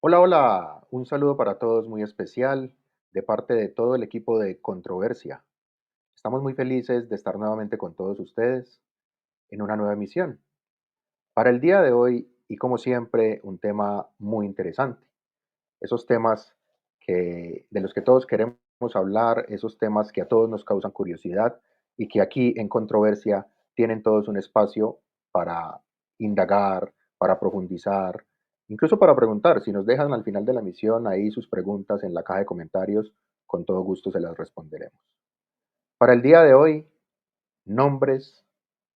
Hola, hola, un saludo para todos muy especial de parte de todo el equipo de Controversia. Estamos muy felices de estar nuevamente con todos ustedes en una nueva emisión. Para el día de hoy, y como siempre, un tema muy interesante. Esos temas de los que todos queremos hablar, esos temas que a todos nos causan curiosidad y que aquí en Controversia tienen todos un espacio para indagar, para profundizar, incluso para preguntar. Si nos dejan al final de la misión ahí sus preguntas en la caja de comentarios, con todo gusto se las responderemos. Para el día de hoy, nombres,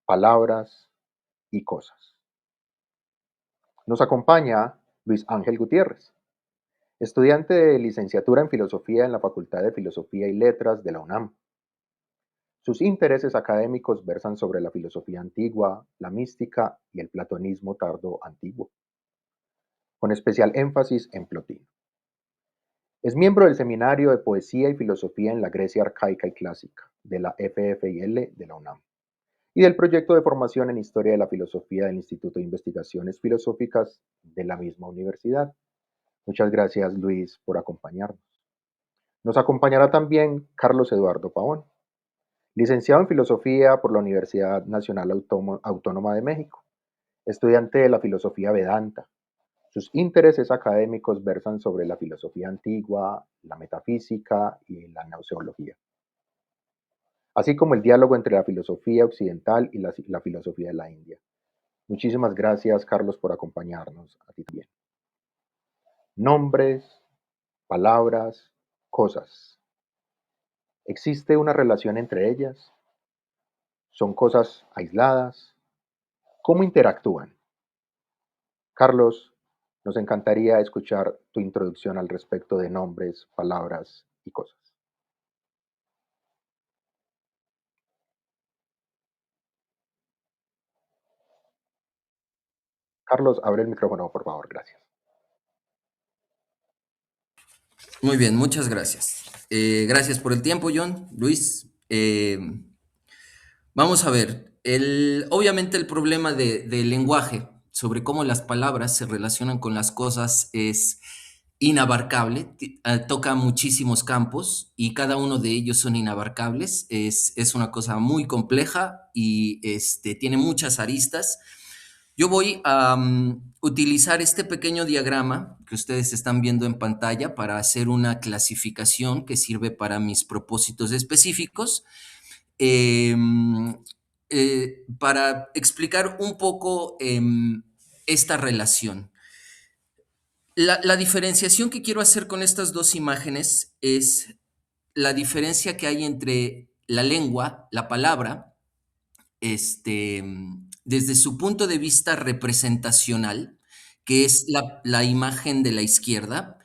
palabras y cosas. Nos acompaña Luis Ángel Gutiérrez, estudiante de licenciatura en Filosofía en la Facultad de Filosofía y Letras de la UNAM. Sus intereses académicos versan sobre la filosofía antigua, la mística y el platonismo tardo antiguo, con especial énfasis en Plotino. Es miembro del Seminario de Poesía y Filosofía en la Grecia Arcaica y Clásica, de la FFIL de la UNAM, y del proyecto de formación en Historia de la Filosofía del Instituto de Investigaciones Filosóficas de la misma universidad. Muchas gracias, Luis, por acompañarnos. Nos acompañará también Carlos Eduardo Pavón, licenciado en Filosofía por la Universidad Nacional Autónoma de México, estudiante de la filosofía Vedanta. Sus intereses académicos versan sobre la filosofía antigua, la metafísica y la gnoseología, así como el diálogo entre la filosofía occidental y la filosofía de la India. Muchísimas gracias, Carlos, por acompañarnos. A ti también. Nombres, palabras, cosas. ¿Existe una relación entre ellas? ¿Son cosas aisladas? ¿Cómo interactúan? Carlos, nos encantaría escuchar tu introducción al respecto de nombres, palabras y cosas. Carlos, abre el micrófono, por favor, gracias. Muy bien, muchas gracias. Gracias por el tiempo, John, Luis. Vamos a ver, obviamente el problema del lenguaje sobre cómo las palabras se relacionan con las cosas es inabarcable, toca muchísimos campos y cada uno de ellos son inabarcables, es una cosa muy compleja y tiene muchas aristas. Yo voy a utilizar este pequeño diagrama que ustedes están viendo en pantalla para hacer una clasificación que sirve para mis propósitos específicos, para explicar un poco esta relación. La diferenciación que quiero hacer con estas dos imágenes es la diferencia que hay entre la lengua, la palabra, desde su punto de vista representacional, que es la imagen de la izquierda,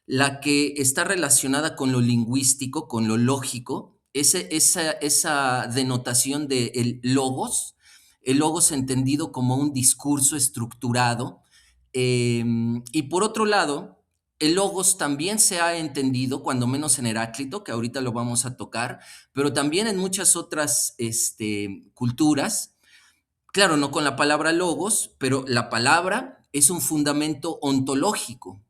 la que está relacionada con lo lingüístico, con lo lógico, esa denotación de el logos entendido como un discurso estructurado. Y por otro lado, el logos también se ha entendido, cuando menos en Heráclito, que ahorita lo vamos a tocar, pero también en muchas otras culturas. Claro, no con la palabra logos, pero la palabra es un fundamento ontológico,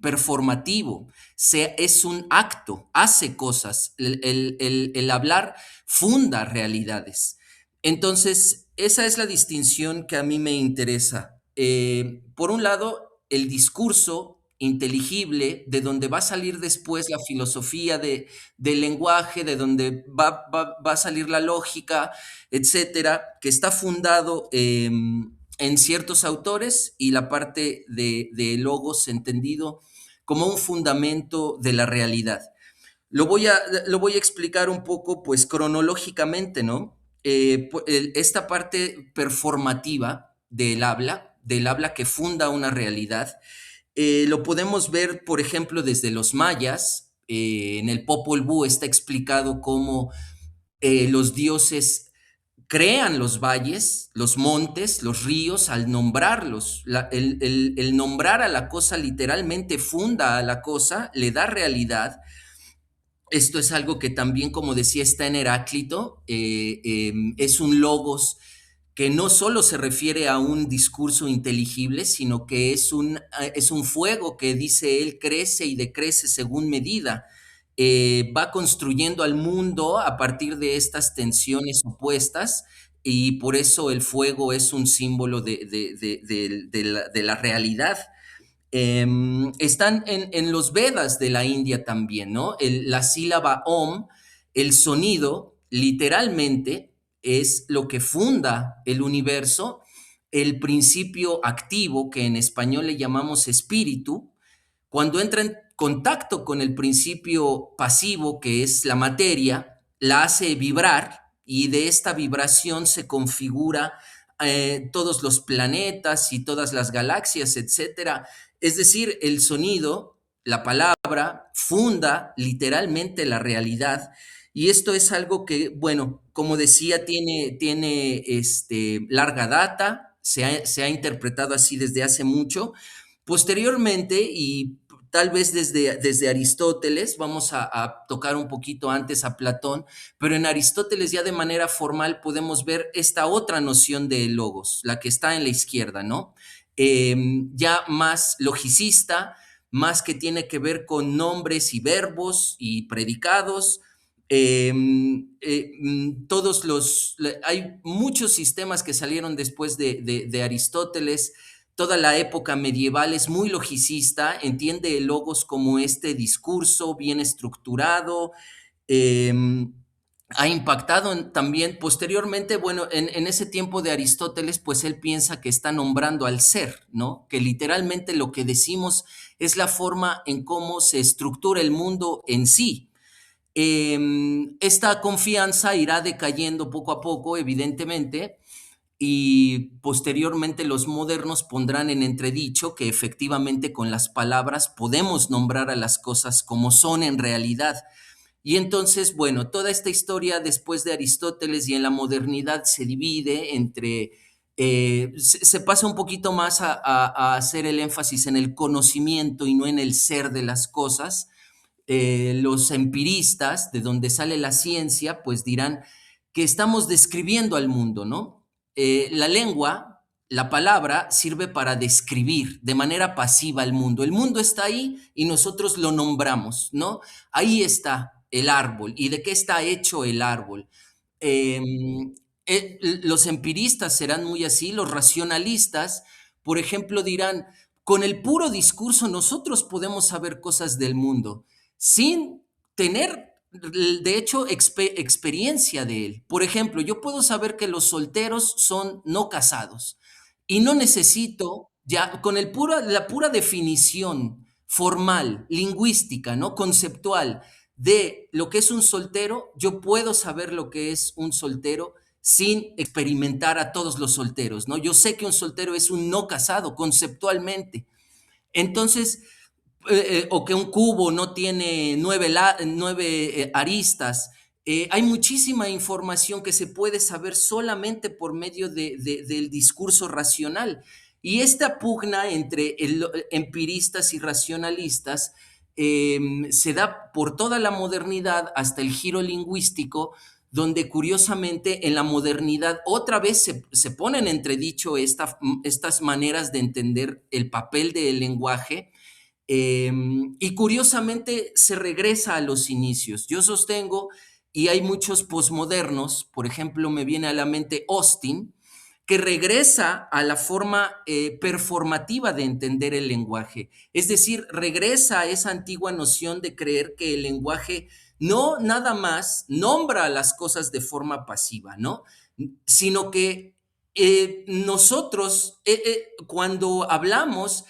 performativo, es un acto, hace cosas, el hablar funda realidades. Entonces, esa es la distinción que a mí me interesa. Por un lado, el discurso inteligible, de donde va a salir después la filosofía del lenguaje, de donde va a salir la lógica, etcétera, que está fundado en ciertos autores, y la parte de logos entendido como un fundamento de la realidad. Lo voy a explicar un poco, pues, cronológicamente, ¿no? Esta parte performativa del habla que funda una realidad, lo podemos ver, por ejemplo, desde los mayas. En el Popol Vuh está explicado cómo los dioses crean los valles, los montes, los ríos al nombrarlos. El nombrar a la cosa literalmente funda a la cosa, le da realidad. Esto es algo que también, como decía, está en Heráclito, es un logos que no solo se refiere a un discurso inteligible, sino que es un fuego que, dice él, crece y decrece según medida. Va construyendo al mundo a partir de estas tensiones opuestas y por eso el fuego es un símbolo de la realidad. Están en los Vedas de la India también, ¿no? La sílaba Om, el sonido, literalmente, es lo que funda el universo, el principio activo, que en español le llamamos espíritu, cuando entra en contacto con el principio pasivo, que es la materia, la hace vibrar y de esta vibración se configura todos los planetas y todas las galaxias, etcétera. Es decir, el sonido, la palabra, funda literalmente la realidad. Y esto es algo que, bueno, como decía, tiene larga data, se ha interpretado así desde hace mucho. Posteriormente, y tal vez desde Aristóteles, vamos a tocar un poquito antes a Platón, pero en Aristóteles ya de manera formal podemos ver esta otra noción de logos, la que está en la izquierda, ¿no? Ya más logicista, más que tiene que ver con nombres y verbos y predicados. Hay muchos sistemas que salieron después de Aristóteles. Toda la época medieval es muy logicista, entiende el logos como este discurso bien estructurado. eh, Ha impactado también posteriormente, bueno, en ese tiempo de Aristóteles, pues él piensa que está nombrando al ser, ¿no? Que literalmente lo que decimos es la forma en cómo se estructura el mundo en sí. Esta confianza irá decayendo poco a poco, evidentemente, y posteriormente los modernos pondrán en entredicho que efectivamente con las palabras podemos nombrar a las cosas como son en realidad. Y entonces, bueno, toda esta historia después de Aristóteles y en la modernidad se divide entre, se pasa un poquito más a hacer el énfasis en el conocimiento y no en el ser de las cosas. Los empiristas, de donde sale la ciencia, pues dirán que estamos describiendo al mundo, ¿no? La lengua, la palabra, sirve para describir de manera pasiva al mundo. El mundo está ahí y nosotros lo nombramos, ¿no? Ahí está el árbol. ¿Y de qué está hecho el árbol? Eh, los empiristas serán muy así, los racionalistas, por ejemplo, dirán, con el puro discurso nosotros podemos saber cosas del mundo sin tener, de hecho, experiencia de él. Por ejemplo, yo puedo saber que los solteros son no casados y no necesito, ya con la pura definición formal, lingüística, ¿no? Conceptual de lo que es un soltero, yo puedo saber lo que es un soltero sin experimentar a todos los solteros, ¿no? Yo sé que un soltero es un no casado conceptualmente. Entonces, o que un cubo no tiene nueve aristas. Hay muchísima información que se puede saber solamente por medio del discurso racional. Y esta pugna entre empiristas y racionalistas se da por toda la modernidad hasta el giro lingüístico, donde curiosamente en la modernidad otra vez se ponen en entredicho estas maneras de entender el papel del lenguaje. Y curiosamente se regresa a los inicios. Yo sostengo, y hay muchos posmodernos, por ejemplo, me viene a la mente Austin, que regresa a la forma performativa de entender el lenguaje. Es decir, regresa a esa antigua noción de creer que el lenguaje no nada más nombra las cosas de forma pasiva, ¿no? Sino que nosotros, cuando hablamos,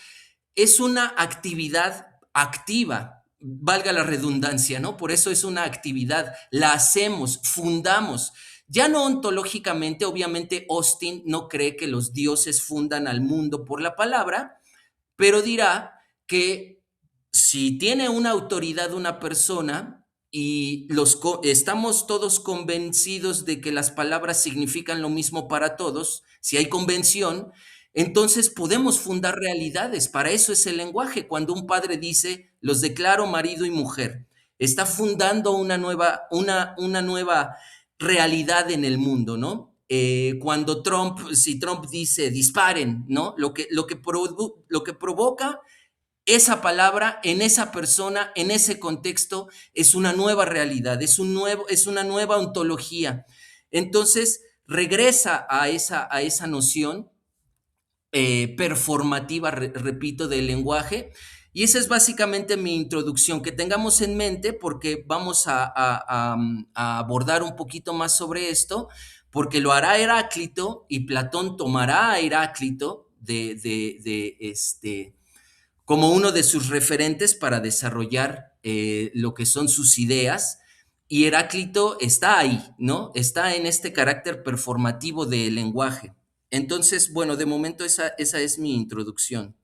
es una actividad activa, valga la redundancia, ¿no? Por eso es una actividad, la hacemos, fundamos. Ya no ontológicamente, obviamente Austin no cree que los dioses fundan al mundo por la palabra, pero dirá que si tiene una autoridad una persona y estamos todos convencidos de que las palabras significan lo mismo para todos, si hay convención, entonces podemos fundar realidades. Para eso es el lenguaje. Cuando un padre dice, los declaro marido y mujer, está fundando una nueva realidad en el mundo, ¿no? cuando Trump, si Trump dice disparen, ¿no? Lo que provoca esa palabra en esa persona, en ese contexto, es una nueva realidad, es una nueva ontología. Entonces, regresa a esa noción performativa, repito, del lenguaje. Y esa es básicamente mi introducción, que tengamos en mente, porque vamos a abordar un poquito más sobre esto, porque lo hará Heráclito y Platón tomará a Heráclito como uno de sus referentes para desarrollar lo que son sus ideas. Y Heráclito está ahí, ¿no? Está en este carácter performativo del lenguaje. Entonces, bueno, de momento esa es mi introducción.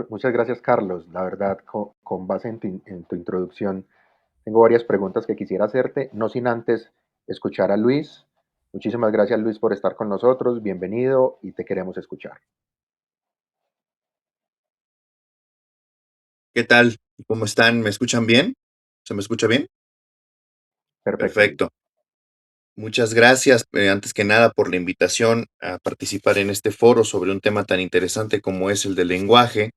Muchas gracias, Carlos. La verdad, con base en tu introducción, tengo varias preguntas que quisiera hacerte, no sin antes escuchar a Luis. Muchísimas gracias, Luis, por estar con nosotros. Bienvenido y te queremos escuchar. ¿Qué tal? ¿Cómo están? ¿Me escuchan bien? ¿Se me escucha bien? Perfecto, Luis. Perfecto. Muchas gracias, antes que nada, por la invitación a participar en este foro sobre un tema tan interesante como es el del lenguaje.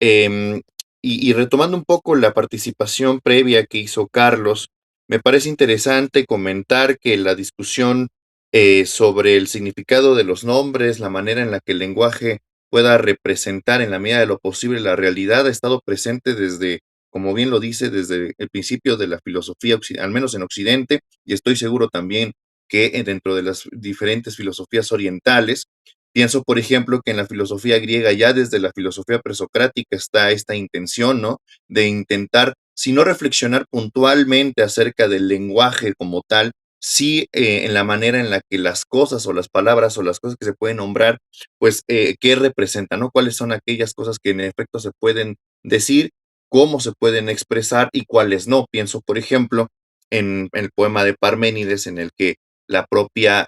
Em, y retomando un poco la participación previa que hizo Carlos, me parece interesante comentar que la discusión sobre el significado de los nombres, la manera en la que el lenguaje pueda representar en la medida de lo posible la realidad, ha estado presente desde, como bien lo dice, desde el principio de la filosofía, al menos en Occidente, y estoy seguro también que dentro de las diferentes filosofías orientales. Pienso, por ejemplo, que en la filosofía griega, ya desde la filosofía presocrática, está esta intención, ¿no? De intentar, si no reflexionar puntualmente acerca del lenguaje como tal, sí en la manera en la que las cosas o las palabras o las cosas que se pueden nombrar, pues, qué representan, ¿no? Cuáles son aquellas cosas que en efecto se pueden decir, cómo se pueden expresar y cuáles no. Pienso, por ejemplo, en el poema de Parménides, en el que la propia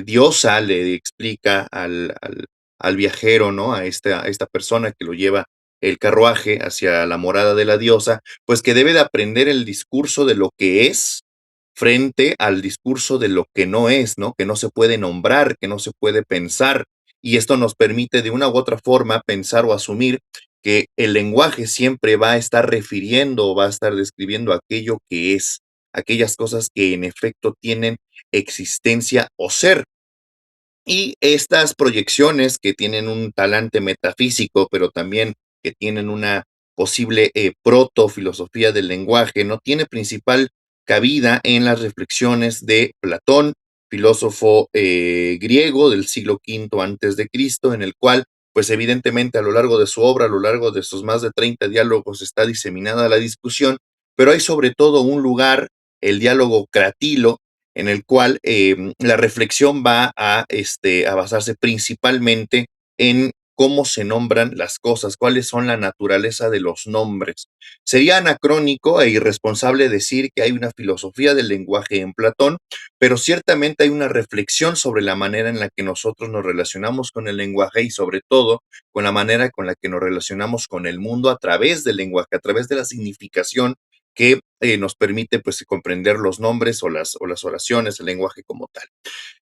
diosa le explica al viajero, ¿no? A esta persona que lo lleva el carruaje hacia la morada de la diosa, pues que debe de aprender el discurso de lo que es frente al discurso de lo que no es, ¿no? Que no se puede nombrar, que no se puede pensar. Y esto nos permite de una u otra forma pensar o asumir que el lenguaje siempre va a estar refiriendo o va a estar describiendo aquello que es, aquellas cosas que en efecto tienen existencia o ser. Y estas proyecciones que tienen un talante metafísico, pero también que tienen una posible proto-filosofía del lenguaje, no tiene principal cabida en las reflexiones de Platón, filósofo griego del siglo V antes de Cristo, en el cual, pues evidentemente a lo largo de su obra, a lo largo de sus más de 30 diálogos, está diseminada la discusión, pero hay sobre todo un lugar, el diálogo cratilo, en el cual la reflexión va a basarse principalmente en cómo se nombran las cosas, cuáles son la naturaleza de los nombres. Sería anacrónico e irresponsable decir que hay una filosofía del lenguaje en Platón, pero ciertamente hay una reflexión sobre la manera en la que nosotros nos relacionamos con el lenguaje y sobre todo con la manera con la que nos relacionamos con el mundo a través del lenguaje, a través de la significación que nos permite pues comprender los nombres o las oraciones, el lenguaje como tal.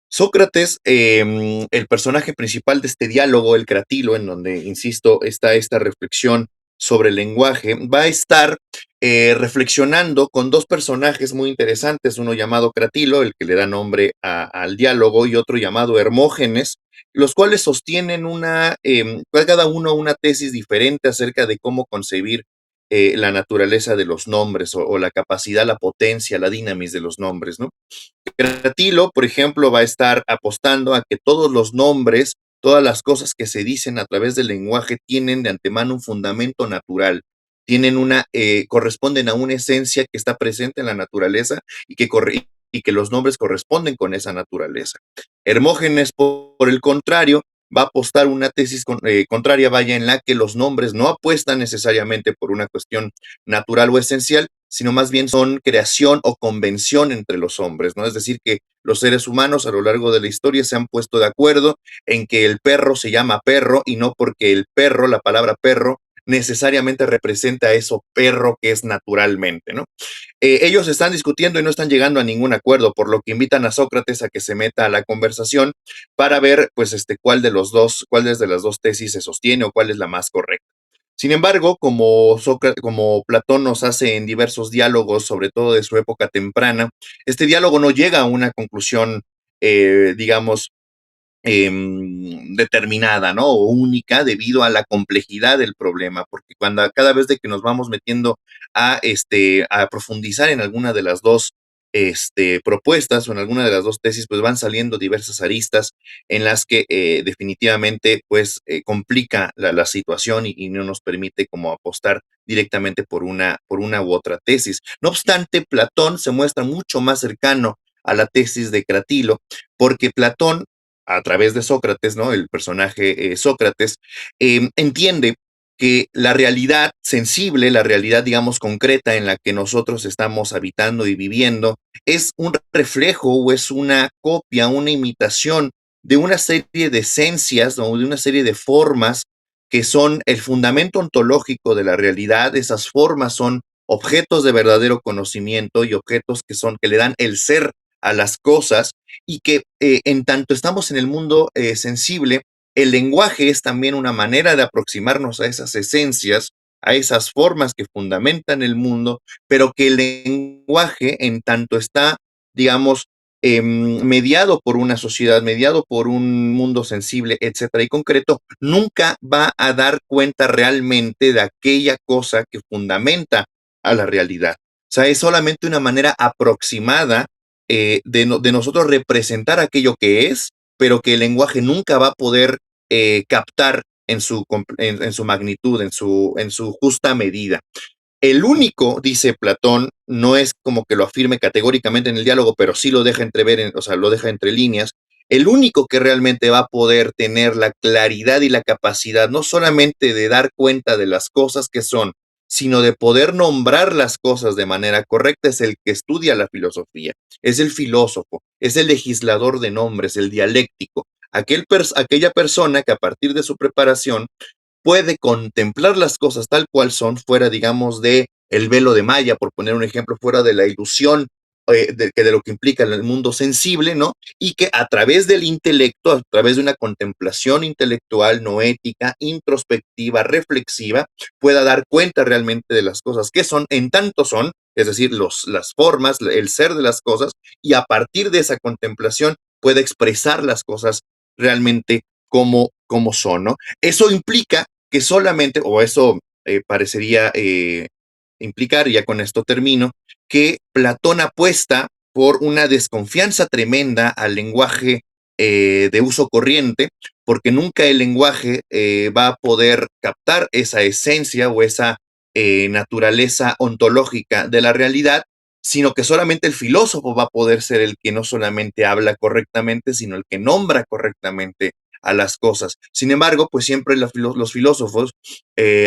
Sócrates, el personaje principal de este diálogo, el Cratilo, en donde, insisto, está esta reflexión sobre el lenguaje, va a estar reflexionando con dos personajes muy interesantes, uno llamado Cratilo, el que le da nombre al diálogo, y otro llamado Hermógenes, los cuales sostienen cada uno una tesis diferente acerca de cómo concebir la naturaleza de los nombres o la capacidad, la potencia, la dinamis de los nombres, ¿no? Gratilo, por ejemplo, va a estar apostando a que todos los nombres, todas las cosas que se dicen a través del lenguaje tienen de antemano un fundamento natural, corresponden a una esencia que está presente en la naturaleza y que los nombres corresponden con esa naturaleza. Hermógenes, por el contrario, va a apostar una tesis contraria, vaya, en la que los nombres no apuestan necesariamente por una cuestión natural o esencial, sino más bien son creación o convención entre los hombres, ¿no? Es decir, que los seres humanos a lo largo de la historia se han puesto de acuerdo en que el perro se llama perro y no porque el perro, la palabra perro, necesariamente representa a eso perro que es naturalmente, ¿no? Ellos están discutiendo y no están llegando a ningún acuerdo, por lo que invitan a Sócrates a que se meta a la conversación para ver, pues, cuál de las dos tesis se sostiene o cuál es la más correcta. Sin embargo, como Platón nos hace en diversos diálogos, sobre todo de su época temprana, este diálogo no llega a una conclusión, digamos, determinada, ¿no? O única debido a la complejidad del problema, porque cada vez de que nos vamos metiendo a profundizar en alguna de las dos propuestas o en alguna de las dos tesis, pues van saliendo diversas aristas en las que definitivamente pues complica la situación y no nos permite como apostar directamente por una u otra tesis. No obstante, Platón se muestra mucho más cercano a la tesis de Cratilo, porque Platón a través de Sócrates, ¿no? El personaje Sócrates, entiende que la realidad sensible, la realidad, digamos, concreta en la que nosotros estamos habitando y viviendo, es un reflejo o es una copia, una imitación de una serie de esencias, ¿no? De una serie de formas que son el fundamento ontológico de la realidad. Esas formas son objetos de verdadero conocimiento y objetos que le dan el ser a las cosas y que en tanto estamos en el mundo sensible, el lenguaje es también una manera de aproximarnos a esas esencias, a esas formas que fundamentan el mundo, pero que el lenguaje en tanto está, digamos, mediado por una sociedad, mediado por un mundo sensible, etcétera, y concreto, nunca va a dar cuenta realmente de aquella cosa que fundamenta a la realidad. O sea, es solamente una manera aproximada de nosotros representar aquello que es, pero que el lenguaje nunca va a poder captar en su magnitud, en su justa medida. El único, dice Platón, no es como que lo afirme categóricamente en el diálogo, pero sí lo deja entrever, o sea, lo deja entre líneas. El único que realmente va a poder tener la claridad y la capacidad, no solamente de dar cuenta de las cosas que son, sino de poder nombrar las cosas de manera correcta, es el que estudia la filosofía, es el filósofo, es el legislador de nombres, el dialéctico, aquella persona que a partir de su preparación puede contemplar las cosas tal cual son, fuera, digamos, de el velo de Maya, por poner un ejemplo, fuera de la ilusión de lo que implica el mundo sensible, ¿no? Y que a través del intelecto, a través de una contemplación intelectual, noética, introspectiva, reflexiva, pueda dar cuenta realmente de las cosas que son, en tanto son, es decir, las formas, el ser de las cosas, y a partir de esa contemplación puede expresar las cosas realmente como son, ¿no? Eso implica que solamente, o eso parecería implicar, y ya con esto termino, que Platón apuesta por una desconfianza tremenda al lenguaje de uso corriente, porque nunca el lenguaje va a poder captar esa esencia o esa naturaleza ontológica de la realidad, sino que solamente el filósofo va a poder ser el que no solamente habla correctamente, sino el que nombra correctamente a las cosas. Sin embargo, pues siempre los filósofos,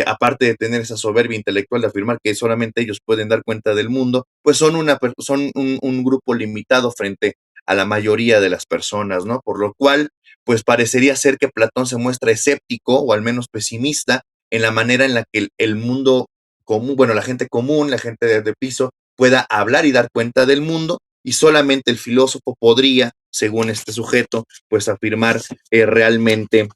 aparte de tener esa soberbia intelectual de afirmar que solamente ellos pueden dar cuenta del mundo, pues son un grupo limitado frente a la mayoría de las personas, ¿no? Por lo cual, pues parecería ser que Platón se muestra escéptico o al menos pesimista en la manera en la que el mundo común, bueno, la gente común, la gente de piso, pueda hablar y dar cuenta del mundo, y solamente el filósofo podría, según este sujeto, pues afirmar realmente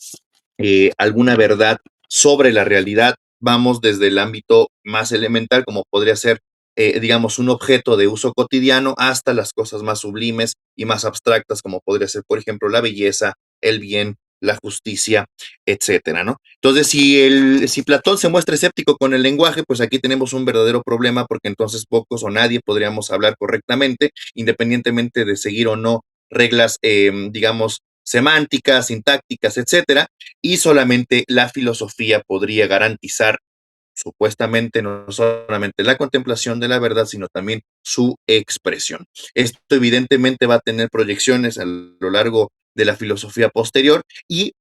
alguna verdad sobre la realidad. Vamos desde el ámbito más elemental, como podría ser, digamos, un objeto de uso cotidiano, hasta las cosas más sublimes y más abstractas, como podría ser, por ejemplo, la belleza, el bien, la justicia, etcétera, ¿no? Entonces, si Platón se muestra escéptico con el lenguaje, pues aquí tenemos un verdadero problema, porque entonces pocos o nadie podríamos hablar correctamente, independientemente de seguir o no reglas, digamos, semánticas, sintácticas, etcétera, y solamente la filosofía podría garantizar supuestamente no solamente la contemplación de la verdad, sino también su expresión. Esto evidentemente va a tener proyecciones a lo largo de la filosofía posterior, y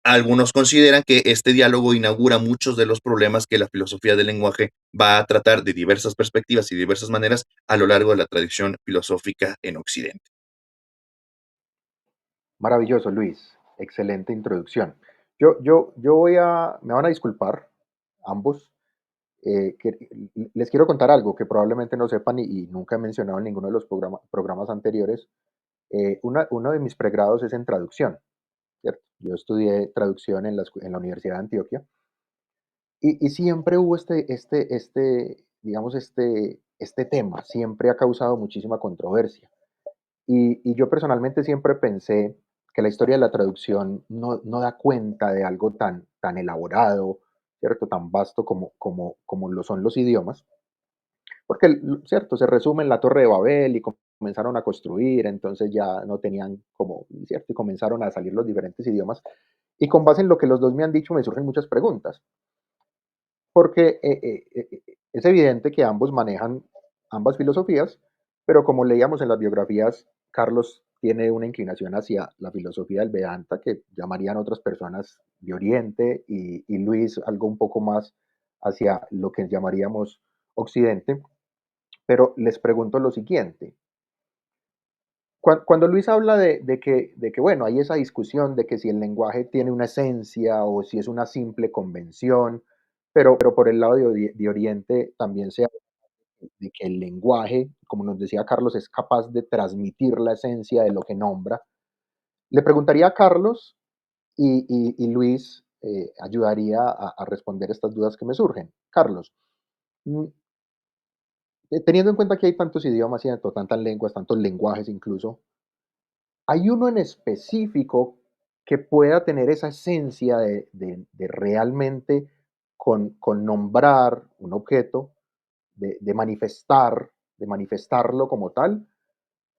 algunos consideran que este diálogo inaugura muchos de los problemas que la filosofía del lenguaje va a tratar de diversas perspectivas y diversas maneras a lo largo de la tradición filosófica en Occidente. Maravilloso, Luis. Excelente introducción. Me van a disculpar ambos. Les quiero contar algo que probablemente no sepan y nunca he mencionado en ninguno de los programas anteriores. Uno de mis pregrados es en traducción, ¿cierto? Yo estudié traducción en la Universidad de Antioquia y siempre hubo digamos, este tema, siempre ha causado muchísima controversia. Y yo personalmente siempre pensé que la historia de la traducción no da cuenta de algo tan elaborado, ¿cierto? Tan vasto como lo son los idiomas, porque, ¿cierto? Se resume en la Torre de Babel y comenzaron a construir, entonces ya no tenían como, ¿cierto? Y comenzaron a salir los diferentes idiomas. Y con base en lo que los dos me han dicho, me surgen muchas preguntas, porque es evidente que ambos manejan ambas filosofías, pero como leíamos en las biografías, Carlos tiene una inclinación hacia la filosofía del Vedanta, que llamarían otras personas de Oriente, y Luis algo un poco más hacia lo que llamaríamos Occidente. Pero les pregunto lo siguiente. Cuando Luis habla de que, bueno, hay esa discusión de que si el lenguaje tiene una esencia o si es una simple convención, pero por el lado de Oriente también se habla de que el lenguaje, como nos decía Carlos, es capaz de transmitir la esencia de lo que nombra. Le preguntaría a Carlos y Luis ayudaría a responder estas dudas que me surgen. Carlos, mm, teniendo en cuenta que hay tantos idiomas y tantas lenguas, tantos lenguajes incluso, ¿hay uno en específico que pueda tener esa esencia de realmente con nombrar un objeto, de manifestarlo como tal?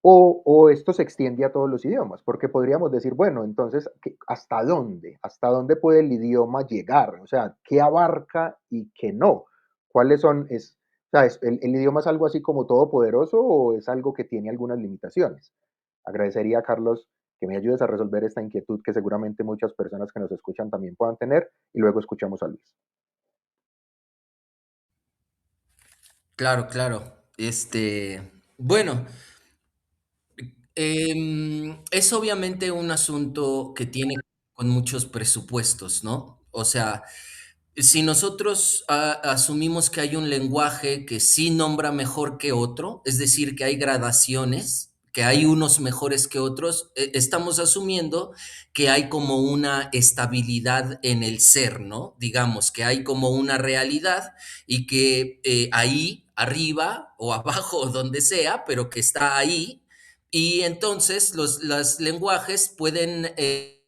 O esto se extiende a todos los idiomas, porque podríamos decir, bueno, entonces, ¿hasta dónde? ¿Hasta dónde puede el idioma llegar? O sea, ¿qué abarca y qué no? ¿Cuáles son? O sea, ¿el idioma es algo así como todopoderoso o es algo que tiene algunas limitaciones? Agradecería, Carlos, que me ayudes a resolver esta inquietud que seguramente muchas personas que nos escuchan también puedan tener y luego escuchamos a Luis. Claro, claro. Bueno, es obviamente un asunto que tiene con muchos presupuestos, ¿no? O sea, si nosotros asumimos que hay un lenguaje que sí nombra mejor que otro, es decir, que hay gradaciones, que hay unos mejores que otros, estamos asumiendo que hay como una estabilidad en el ser, ¿no? Digamos que hay como una realidad y que ahí, arriba o abajo o donde sea, pero que está ahí. Y entonces los lenguajes pueden eh,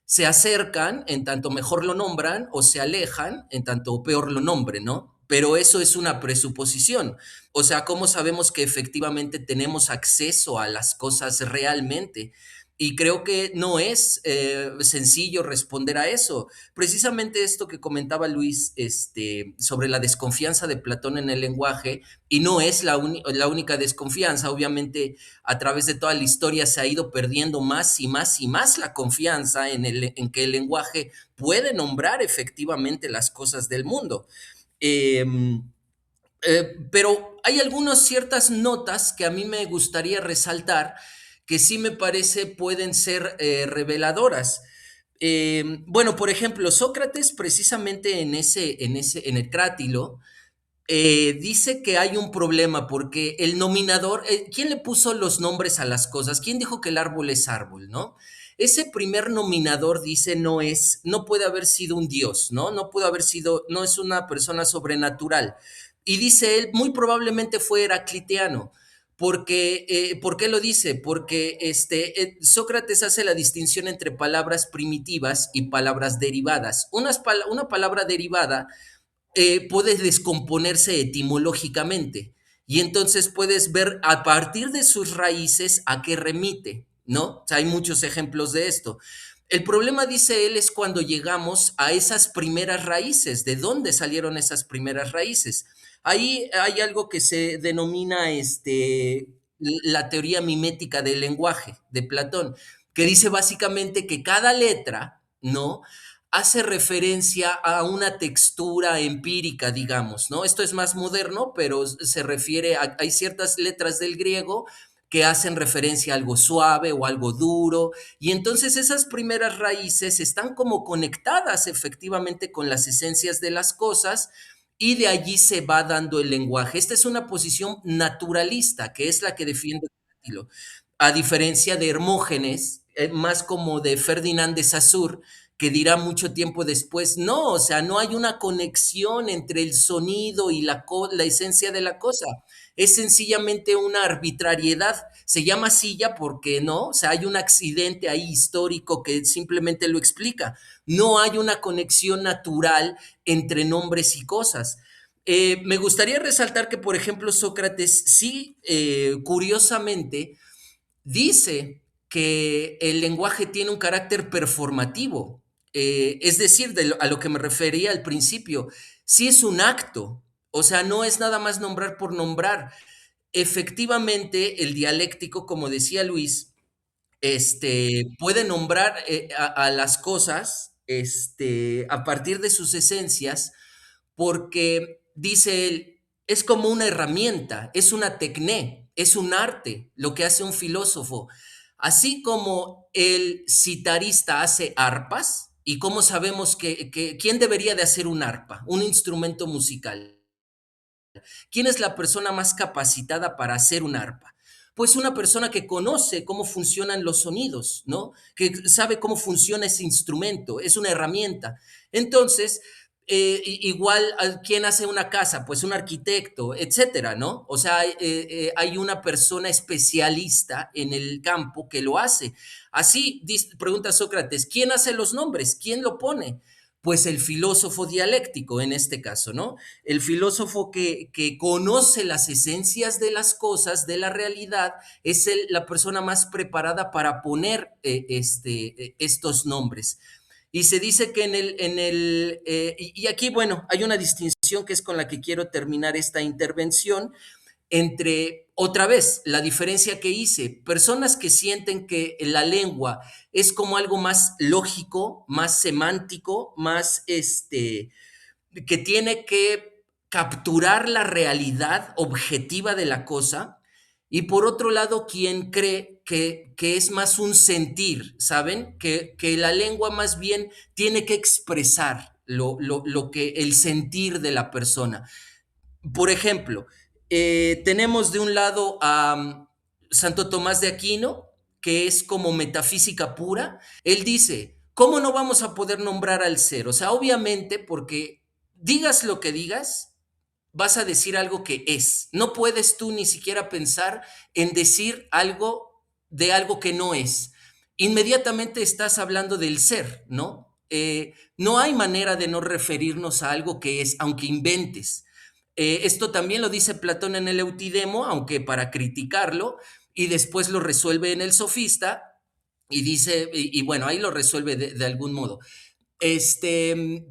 se acercan en tanto mejor lo nombran o se alejan en tanto peor lo nombren, ¿no? Pero eso es una presuposición. O sea, ¿cómo sabemos que efectivamente tenemos acceso a las cosas realmente? Y creo que no es sencillo responder a eso. Precisamente esto que comentaba Luis sobre la desconfianza de Platón en el lenguaje, y no es la única desconfianza, obviamente a través de toda la historia se ha ido perdiendo más y más y más la confianza en que el lenguaje puede nombrar efectivamente las cosas del mundo. Eh, pero hay algunas ciertas notas que a mí me gustaría resaltar que sí me parece pueden ser reveladoras. Bueno, por ejemplo, Sócrates precisamente en el Crátilo, dice que hay un problema porque el nominador, ¿quién le puso los nombres a las cosas? ¿Quién dijo que el árbol es árbol, no? Ese primer nominador dice no puede haber sido un dios, ¿no? No pudo haber sido, no es una persona sobrenatural. Y dice él, muy probablemente fue heracliteano. Porque, ¿por qué lo dice? Porque Sócrates hace la distinción entre palabras primitivas y palabras derivadas. Una palabra derivada puede descomponerse etimológicamente y entonces puedes ver a partir de sus raíces a qué remite, ¿no? O sea, hay muchos ejemplos de esto. El problema, dice él, es cuando llegamos a esas primeras raíces. ¿De dónde salieron esas primeras raíces? Ahí hay algo que se denomina la teoría mimética del lenguaje de Platón, que dice básicamente que cada letra, ¿no? Hace referencia a una textura empírica, digamos, ¿no? Esto es más moderno, pero se refiere a, hay ciertas letras del griego que hacen referencia a algo suave o algo duro, y entonces esas primeras raíces están como conectadas efectivamente con las esencias de las cosas, y de allí se va dando el lenguaje. Esta es una posición naturalista, que es la que defiende Cátilo, a diferencia de Hermógenes, más como de Ferdinand de Saussure, que dirá mucho tiempo después, no, o sea, no hay una conexión entre el sonido y la esencia de la cosa, es sencillamente una arbitrariedad, se llama silla porque no, o sea, hay un accidente ahí histórico que simplemente lo explica, no hay una conexión natural entre nombres y cosas. Me gustaría resaltar que, por ejemplo, Sócrates sí, curiosamente, dice que el lenguaje tiene un carácter performativo, es decir, a lo que me refería al principio, sí es un acto, o sea, no es nada más nombrar por nombrar. Efectivamente, el dialéctico, como decía Luis, puede nombrar a las cosas a partir de sus esencias, porque dice él, es como una herramienta, es una tecné, es un arte, lo que hace un filósofo. Así como el citarista hace arpas, ¿y cómo sabemos quién debería de hacer un arpa, un instrumento musical? ¿Quién es la persona más capacitada para hacer un arpa? Pues una persona que conoce cómo funcionan los sonidos, ¿no? Que sabe cómo funciona ese instrumento, es una herramienta. Entonces, igual, ¿quién hace una casa? Pues un arquitecto, etcétera, ¿no? O sea, hay una persona especialista en el campo que lo hace. Así, pregunta Sócrates, ¿quién hace los nombres? ¿Quién lo pone? Pues el filósofo dialéctico en este caso, ¿no? El filósofo que conoce las esencias de las cosas, de la realidad, es la persona más preparada para poner estos nombres. Y se dice que y aquí, bueno, hay una distinción que es con la que quiero terminar esta intervención, entre, otra vez, la diferencia que hice, personas que sienten que la lengua es como algo más lógico, más semántico, más que tiene que capturar la realidad objetiva de la cosa, y por otro lado, quien cree que es más un sentir, ¿saben? Que la lengua más bien tiene que expresar lo que el sentir de la persona. Por ejemplo, tenemos de un lado a Santo Tomás de Aquino, que es como metafísica pura. Él dice, ¿cómo no vamos a poder nombrar al ser? O sea, obviamente, porque digas lo que digas, vas a decir algo que es. No puedes tú ni siquiera pensar en decir algo de algo que no es. Inmediatamente estás hablando del ser, ¿no? No hay manera de no referirnos a algo que es, aunque inventes. Esto también lo dice Platón en el Eutidemo, aunque para criticarlo, y después lo resuelve en el Sofista, y dice, y bueno, ahí lo resuelve de algún modo.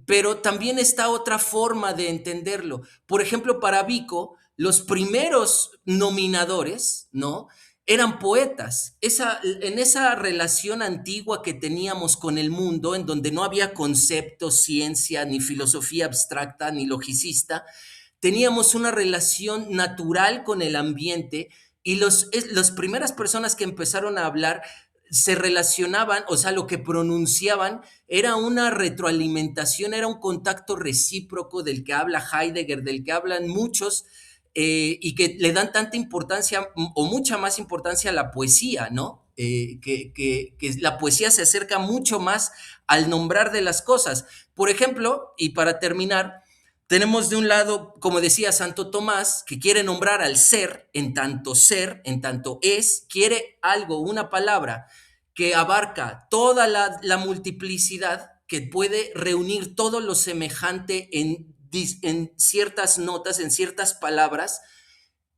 Pero también está otra forma de entenderlo. Por ejemplo, para Vico, los primeros nominadores, ¿no? Eran poetas. En esa relación antigua que teníamos con el mundo, en donde no había concepto, ciencia, ni filosofía abstracta, ni logicista, teníamos una relación natural con el ambiente, y las primeras personas que empezaron a hablar se relacionaban, o sea, lo que pronunciaban era una retroalimentación, era un contacto recíproco del que habla Heidegger, del que hablan muchos, y que le dan tanta importancia o mucha más importancia a la poesía, ¿no? Que la poesía se acerca mucho más al nombrar de las cosas. Por ejemplo, y para terminar, tenemos de un lado, como decía Santo Tomás, que quiere nombrar al ser, en tanto es, quiere algo, una palabra que abarca toda la multiplicidad, que puede reunir todo lo semejante en ciertas notas, en ciertas palabras.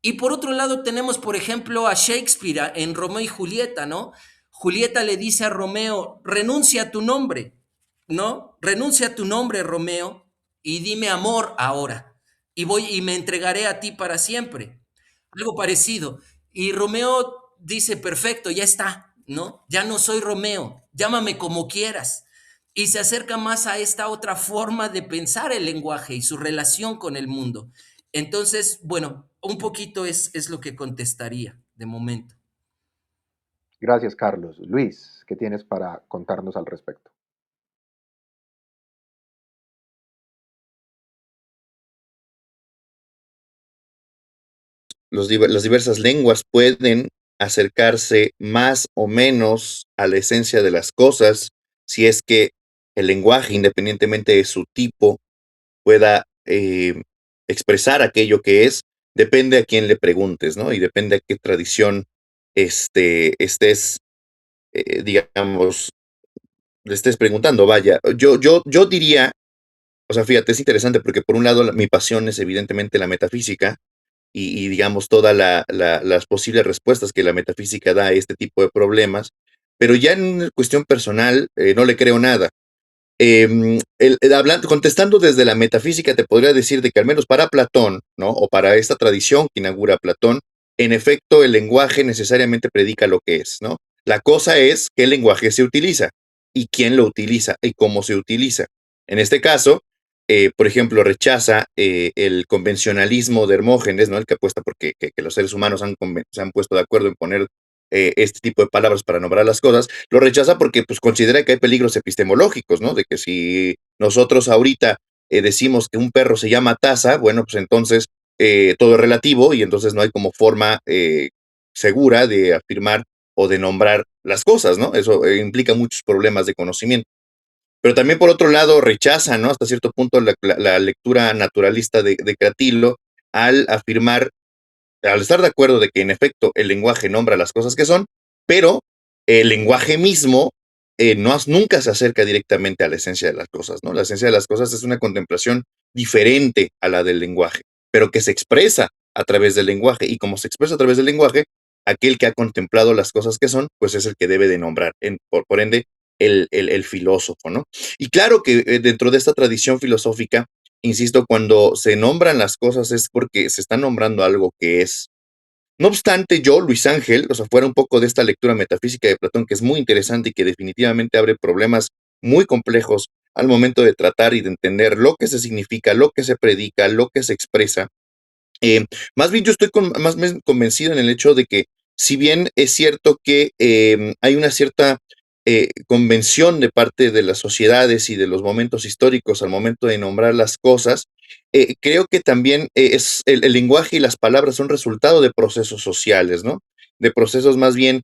Y por otro lado tenemos, por ejemplo, a Shakespeare en Romeo y Julieta, ¿no? Julieta le dice a Romeo, renuncia a tu nombre, ¿no? Renuncia a tu nombre, Romeo, y dime amor ahora, y voy y me entregaré a ti para siempre. Algo parecido. Y Romeo dice, perfecto, ya está, ¿no? Ya no soy Romeo, llámame como quieras. Y se acerca más a esta otra forma de pensar el lenguaje y su relación con el mundo. Entonces, bueno, un poquito es lo que contestaría de momento. Gracias, Carlos. Luis, ¿qué tienes para contarnos al respecto? Las diversas lenguas pueden acercarse más o menos a la esencia de las cosas, si es que el lenguaje, independientemente de su tipo, pueda expresar aquello que es, depende a quién le preguntes, ¿no? Y depende a qué tradición estés, digamos, le estés preguntando. Vaya, yo diría, o sea, fíjate, es interesante porque por un lado mi pasión es evidentemente la metafísica, digamos, todas las posibles respuestas que la metafísica da a este tipo de problemas, pero ya en cuestión personal no le creo nada. Hablando, contestando desde la metafísica, te podría decir de que al menos para Platón, ¿no? O para esta tradición que inaugura Platón, en efecto, el lenguaje necesariamente predica lo que es, ¿no? La cosa es qué lenguaje se utiliza y quién lo utiliza y cómo se utiliza. En este caso, por ejemplo, rechaza el convencionalismo de Hermógenes, ¿no? El que apuesta porque que los seres humanos se han puesto de acuerdo en poner este tipo de palabras para nombrar las cosas, lo rechaza porque pues, considera que hay peligros epistemológicos, ¿no? De que si nosotros ahorita decimos que un perro se llama taza, bueno, pues entonces todo es relativo y entonces no hay como forma segura de afirmar o de nombrar las cosas, ¿no? Eso implica muchos problemas de conocimiento. Pero también por otro lado rechaza, ¿no? Hasta cierto punto la lectura naturalista de Cratilo al afirmar al estar de acuerdo de que en efecto el lenguaje nombra las cosas que son, pero el lenguaje mismo nunca se acerca directamente a la esencia de las cosas, ¿no? La esencia de las cosas es una contemplación diferente a la del lenguaje, pero que se expresa a través del lenguaje, y como se expresa a través del lenguaje, aquel que ha contemplado las cosas que son, pues es el que debe de nombrar, por ende, el filósofo, ¿no? Y claro que dentro de esta tradición filosófica, insisto, cuando se nombran las cosas es porque se está nombrando algo que es. No obstante, yo, Luis Ángel, o sea, fuera un poco de esta lectura metafísica de Platón, que es muy interesante y que definitivamente abre problemas muy complejos al momento de tratar y de entender lo que se significa, lo que se predica, lo que se expresa. Eh, Más bien yo estoy más bien convencido en el hecho de que si bien es cierto que hay una cierta convención de parte de las sociedades y de los momentos históricos al momento de nombrar las cosas, creo que también es el lenguaje y las palabras son resultado de procesos sociales, ¿no? De procesos más bien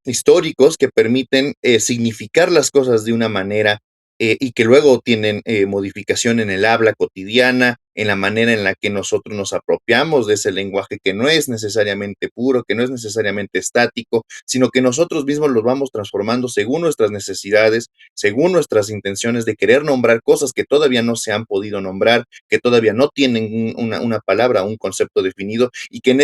históricos que permiten significar las cosas de una manera y que luego tienen modificación en el habla cotidiana, en la manera en la que nosotros nos apropiamos de ese lenguaje que no es necesariamente puro, que no es necesariamente estático, sino que nosotros mismos los vamos transformando según nuestras necesidades, según nuestras intenciones de querer nombrar cosas que todavía no se han podido nombrar, que todavía no tienen una palabra, un concepto definido, y que en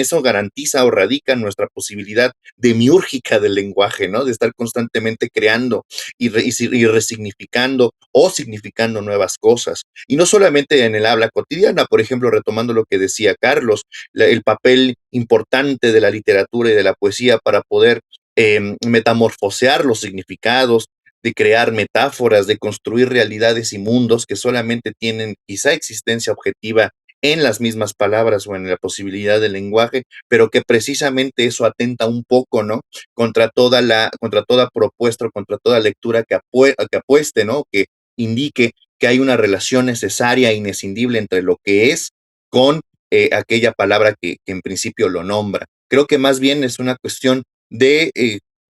eso garantiza o radica nuestra posibilidad demiúrgica del lenguaje, ¿no? De estar constantemente creando y resignificando o significando nuevas cosas. Y no solamente en el habla cotidiana, por ejemplo, retomando lo que decía Carlos, el papel importante de la literatura y de la poesía para poder metamorfosear los significados, de crear metáforas, de construir realidades y mundos que solamente tienen quizá existencia objetiva en las mismas palabras o en la posibilidad del lenguaje, pero que precisamente eso atenta un poco, ¿no? Contra toda propuesta, contra toda lectura que apueste, ¿no? Que indique que hay una relación necesaria e inescindible entre lo que es con aquella palabra que en principio lo nombra. Creo que más bien es una cuestión de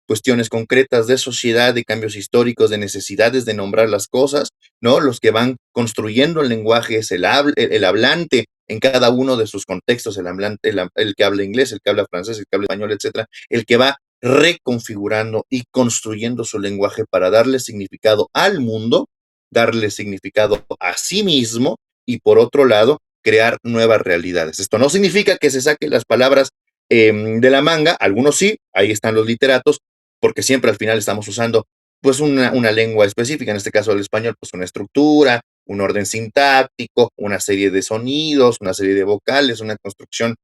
cuestiones concretas de sociedad, de cambios históricos, de necesidades de nombrar las cosas, ¿no? Los que van construyendo el lenguaje es el hablante en cada uno de sus contextos, el hablante, el que habla inglés, el que habla francés, el que habla español, etcétera, el que va reconfigurando y construyendo su lenguaje para darle significado al mundo, darle significado a sí mismo y por otro lado, crear nuevas realidades. Esto no significa que se saquen las palabras de la manga, algunos sí, ahí están los literatos, porque siempre al final estamos usando pues una lengua específica, en este caso el español, pues una estructura, un orden sintáctico, una serie de sonidos, una serie de vocales, una construcción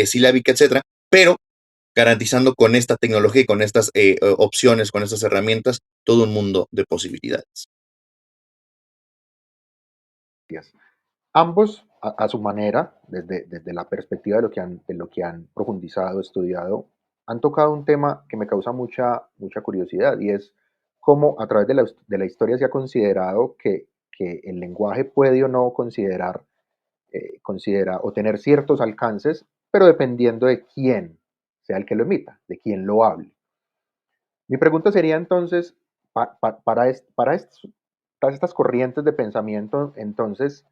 silábica, etcétera, pero garantizando con esta tecnología y con estas opciones, con estas herramientas, todo un mundo de posibilidades. Ambos, a su manera, desde la perspectiva de lo que han profundizado, estudiado, Han tocado un tema que me causa mucha curiosidad y es cómo a través de la historia se ha considerado que el lenguaje puede o no considera o tener ciertos alcances, pero dependiendo de quién sea el que lo emita, de quién lo hable. Mi pregunta sería entonces, para estas corrientes de pensamiento, entonces,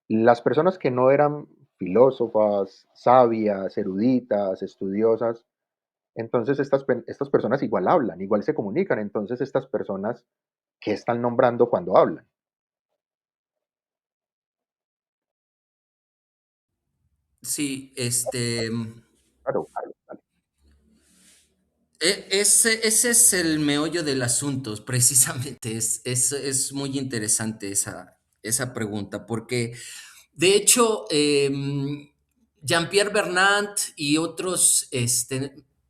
las personas que no eran filósofas, sabias, eruditas, estudiosas, entonces estas personas igual hablan, igual se comunican, entonces estas personas, ¿qué están nombrando cuando hablan? Sí, Claro, claro, claro. ese es el meollo del asunto, precisamente. Es muy interesante esa pregunta, porque de hecho, Jean-Pierre Bernard y otros,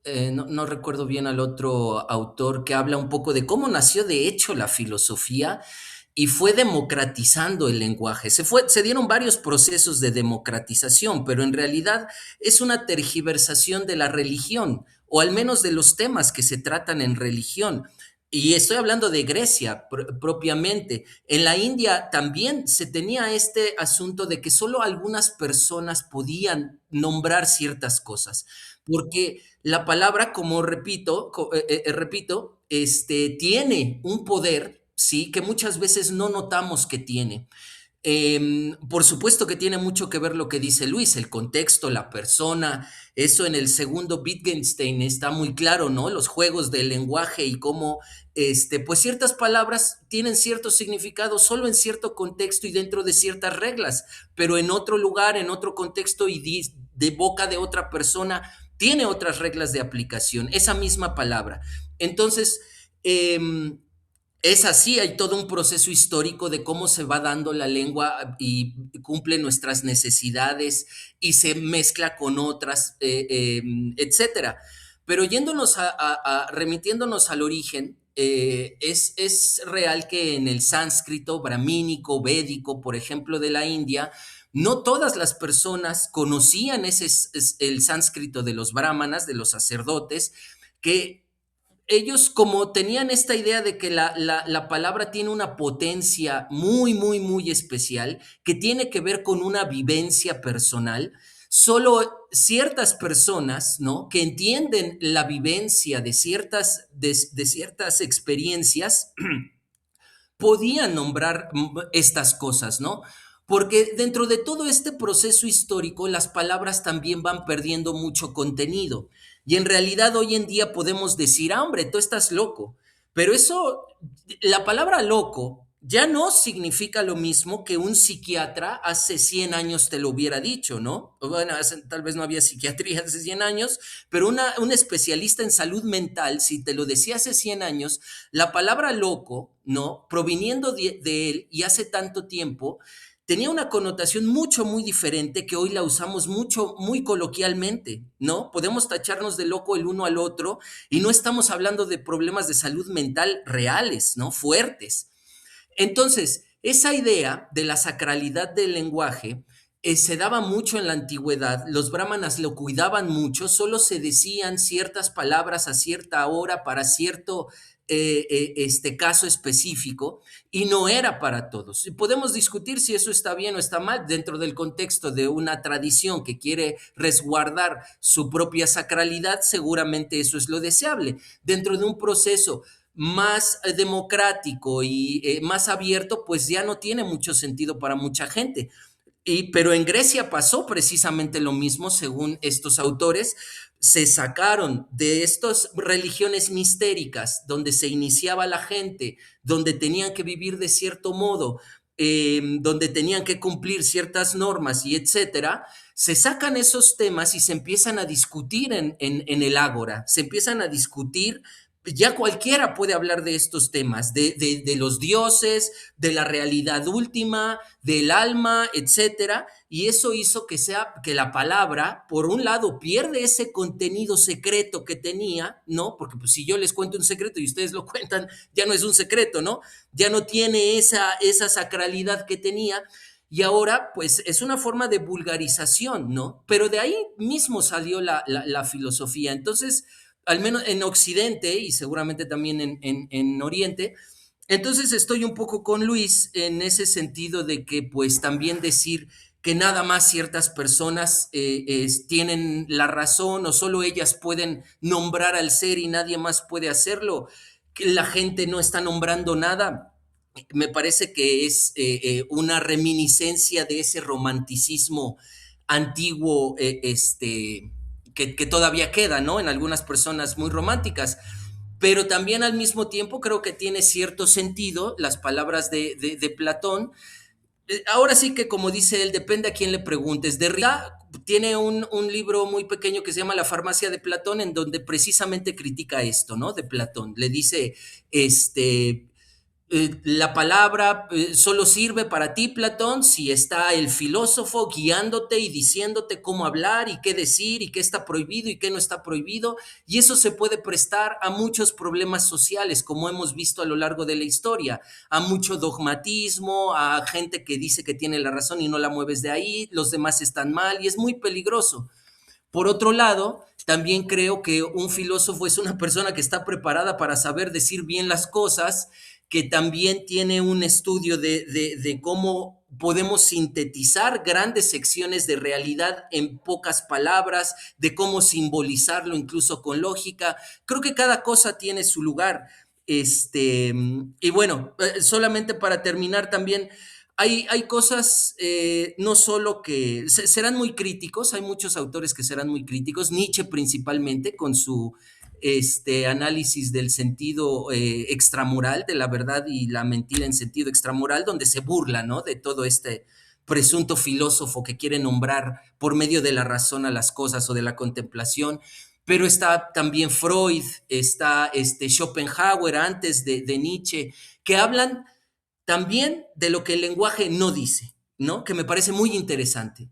no recuerdo bien al otro autor que habla un poco de cómo nació de hecho la filosofía y fue democratizando el lenguaje. Se dieron varios procesos de democratización, pero en realidad es una tergiversación de la religión, o al menos de los temas que se tratan en religión. Y estoy hablando de Grecia propiamente. En la India también se tenía este asunto de que solo algunas personas podían nombrar ciertas cosas, porque la palabra, como repito, tiene un poder, sí, que muchas veces no notamos que tiene. Por supuesto que tiene mucho que ver lo que dice Luis, el contexto, la persona, eso en el segundo Wittgenstein está muy claro, ¿no? Los juegos del lenguaje y cómo, pues ciertas palabras tienen cierto significado solo en cierto contexto y dentro de ciertas reglas, pero en otro lugar, en otro contexto y de boca de otra persona, tiene otras reglas de aplicación, esa misma palabra. Entonces, eh, es así, hay todo un proceso histórico de cómo se va dando la lengua y cumple nuestras necesidades y se mezcla con otras, etcétera. Pero yéndonos remitiéndonos al origen, es real que en el sánscrito, brahmínico, védico, por ejemplo, de la India, no todas las personas conocían el sánscrito de los brahmanas, de los sacerdotes, que ellos como tenían esta idea de que la palabra tiene una potencia muy, muy, muy especial, que tiene que ver con una vivencia personal, solo ciertas personas, ¿no? Que entienden la vivencia de ciertas experiencias podían nombrar estas cosas, ¿no? Porque dentro de todo este proceso histórico, las palabras también van perdiendo mucho contenido. Y en realidad hoy en día podemos decir, ah, hombre, tú estás loco. Pero eso, la palabra loco ya no significa lo mismo que un psiquiatra hace 100 años te lo hubiera dicho, ¿no? Bueno, tal vez no había psiquiatría hace 100 años, pero un especialista en salud mental, si te lo decía hace 100 años, la palabra loco, ¿no? Proviniendo de él y hace tanto tiempo, tenía una connotación mucho, muy diferente que hoy la usamos mucho, muy coloquialmente, ¿no? Podemos tacharnos de loco el uno al otro y no estamos hablando de problemas de salud mental reales, ¿no? Fuertes. Entonces, esa idea de la sacralidad del lenguaje se daba mucho en la antigüedad, los brahmanas lo cuidaban mucho, solo se decían ciertas palabras a cierta hora para cierto caso específico y no era para todos. Y podemos discutir si eso está bien o está mal dentro del contexto de una tradición que quiere resguardar su propia sacralidad, seguramente eso es lo deseable. Dentro de un proceso más democrático y más abierto, pues ya no tiene mucho sentido para mucha gente. Pero en Grecia pasó precisamente lo mismo, según estos autores. Se sacaron de estas religiones mistéricas donde se iniciaba la gente, donde tenían que vivir de cierto modo, donde tenían que cumplir ciertas normas y etcétera. Se sacan esos temas y se empiezan a discutir en el ágora, se empiezan a discutir. Ya cualquiera puede hablar de estos temas, de los dioses, de la realidad última, del alma, etcétera, y eso hizo que la palabra, por un lado, pierde ese contenido secreto que tenía, ¿no? Porque pues, si yo les cuento un secreto y ustedes lo cuentan, ya no es un secreto, ¿no? Ya no tiene esa sacralidad que tenía, y ahora pues es una forma de vulgarización, ¿no? Pero de ahí mismo salió la filosofía. Entonces, al menos en Occidente y seguramente también en Oriente, entonces estoy un poco con Luis en ese sentido de que pues también decir que nada más ciertas personas tienen la razón o solo ellas pueden nombrar al ser y nadie más puede hacerlo, que la gente no está nombrando nada, me parece que es una reminiscencia de ese romanticismo antiguo, que todavía queda, ¿no? En algunas personas muy románticas, pero también al mismo tiempo creo que tiene cierto sentido las palabras de Platón. Ahora sí que como dice él, depende a quién le preguntes. Derrida tiene un libro muy pequeño que se llama La farmacia de Platón, en donde precisamente critica esto, ¿no? De Platón. Le dice, este, la palabra solo sirve para ti, Platón, si está el filósofo guiándote y diciéndote cómo hablar y qué decir y qué está prohibido y qué no está prohibido. Y eso se puede prestar a muchos problemas sociales, como hemos visto a lo largo de la historia, a mucho dogmatismo, a gente que dice que tiene la razón y no la mueves de ahí, los demás están mal y es muy peligroso. Por otro lado, también creo que un filósofo es una persona que está preparada para saber decir bien las cosas, que también tiene un estudio de cómo podemos sintetizar grandes secciones de realidad en pocas palabras, de cómo simbolizarlo incluso con lógica. Creo que cada cosa tiene su lugar. Y bueno, solamente para terminar también, hay cosas, no solo que serán muy críticos, hay muchos autores que serán muy críticos, Nietzsche principalmente, con su análisis del sentido extramoral, de la verdad y la mentira en sentido extramoral, donde se burla, ¿no? De todo este presunto filósofo que quiere nombrar por medio de la razón a las cosas o de la contemplación. Pero está también Freud, está Schopenhauer antes de Nietzsche, que hablan también de lo que el lenguaje no dice, ¿no? Que me parece muy interesante.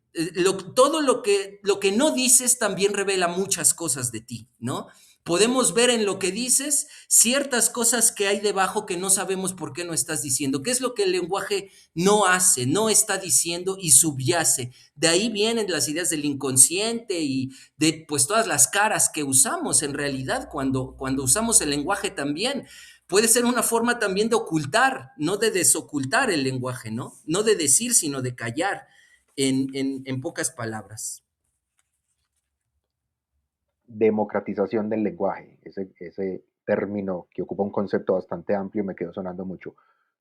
Todo lo que no dices también revela muchas cosas de ti, ¿no? Podemos ver en lo que dices ciertas cosas que hay debajo que no sabemos por qué no estás diciendo. ¿Qué es lo que el lenguaje no hace, no está diciendo y subyace? De ahí vienen las ideas del inconsciente y de pues todas las caras que usamos en realidad cuando usamos el lenguaje también. Puede ser una forma también de ocultar, no de desocultar el lenguaje, ¿no? No de decir, sino de callar en pocas palabras. Democratización del lenguaje, ese término que ocupa un concepto bastante amplio me quedó sonando mucho.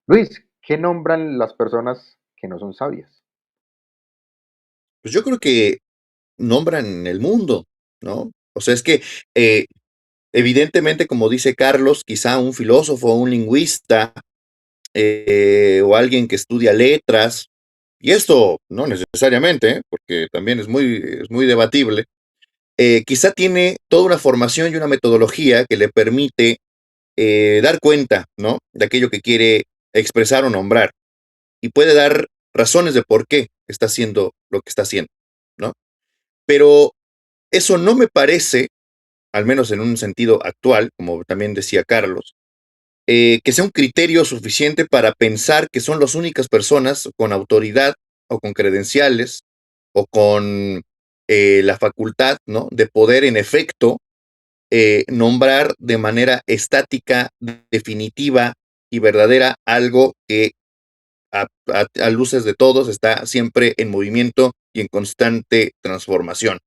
Luis, ¿qué nombran las personas que no son sabias? Pues yo creo que nombran el mundo, ¿no? O sea, es que eh, evidentemente, como dice Carlos, quizá un filósofo, un lingüista o alguien que estudia letras, y esto no necesariamente, porque también es muy debatible, quizá tiene toda una formación y una metodología que le permite dar cuenta, ¿no? De aquello que quiere expresar o nombrar, y puede dar razones de por qué está haciendo lo que está haciendo, ¿no? Pero eso no me parece, al menos en un sentido actual, como también decía Carlos, que sea un criterio suficiente para pensar que son las únicas personas con autoridad o con credenciales o con la facultad, ¿no? De poder, en efecto, nombrar de manera estática, definitiva y verdadera algo que a luces de todos está siempre en movimiento y en constante transformación.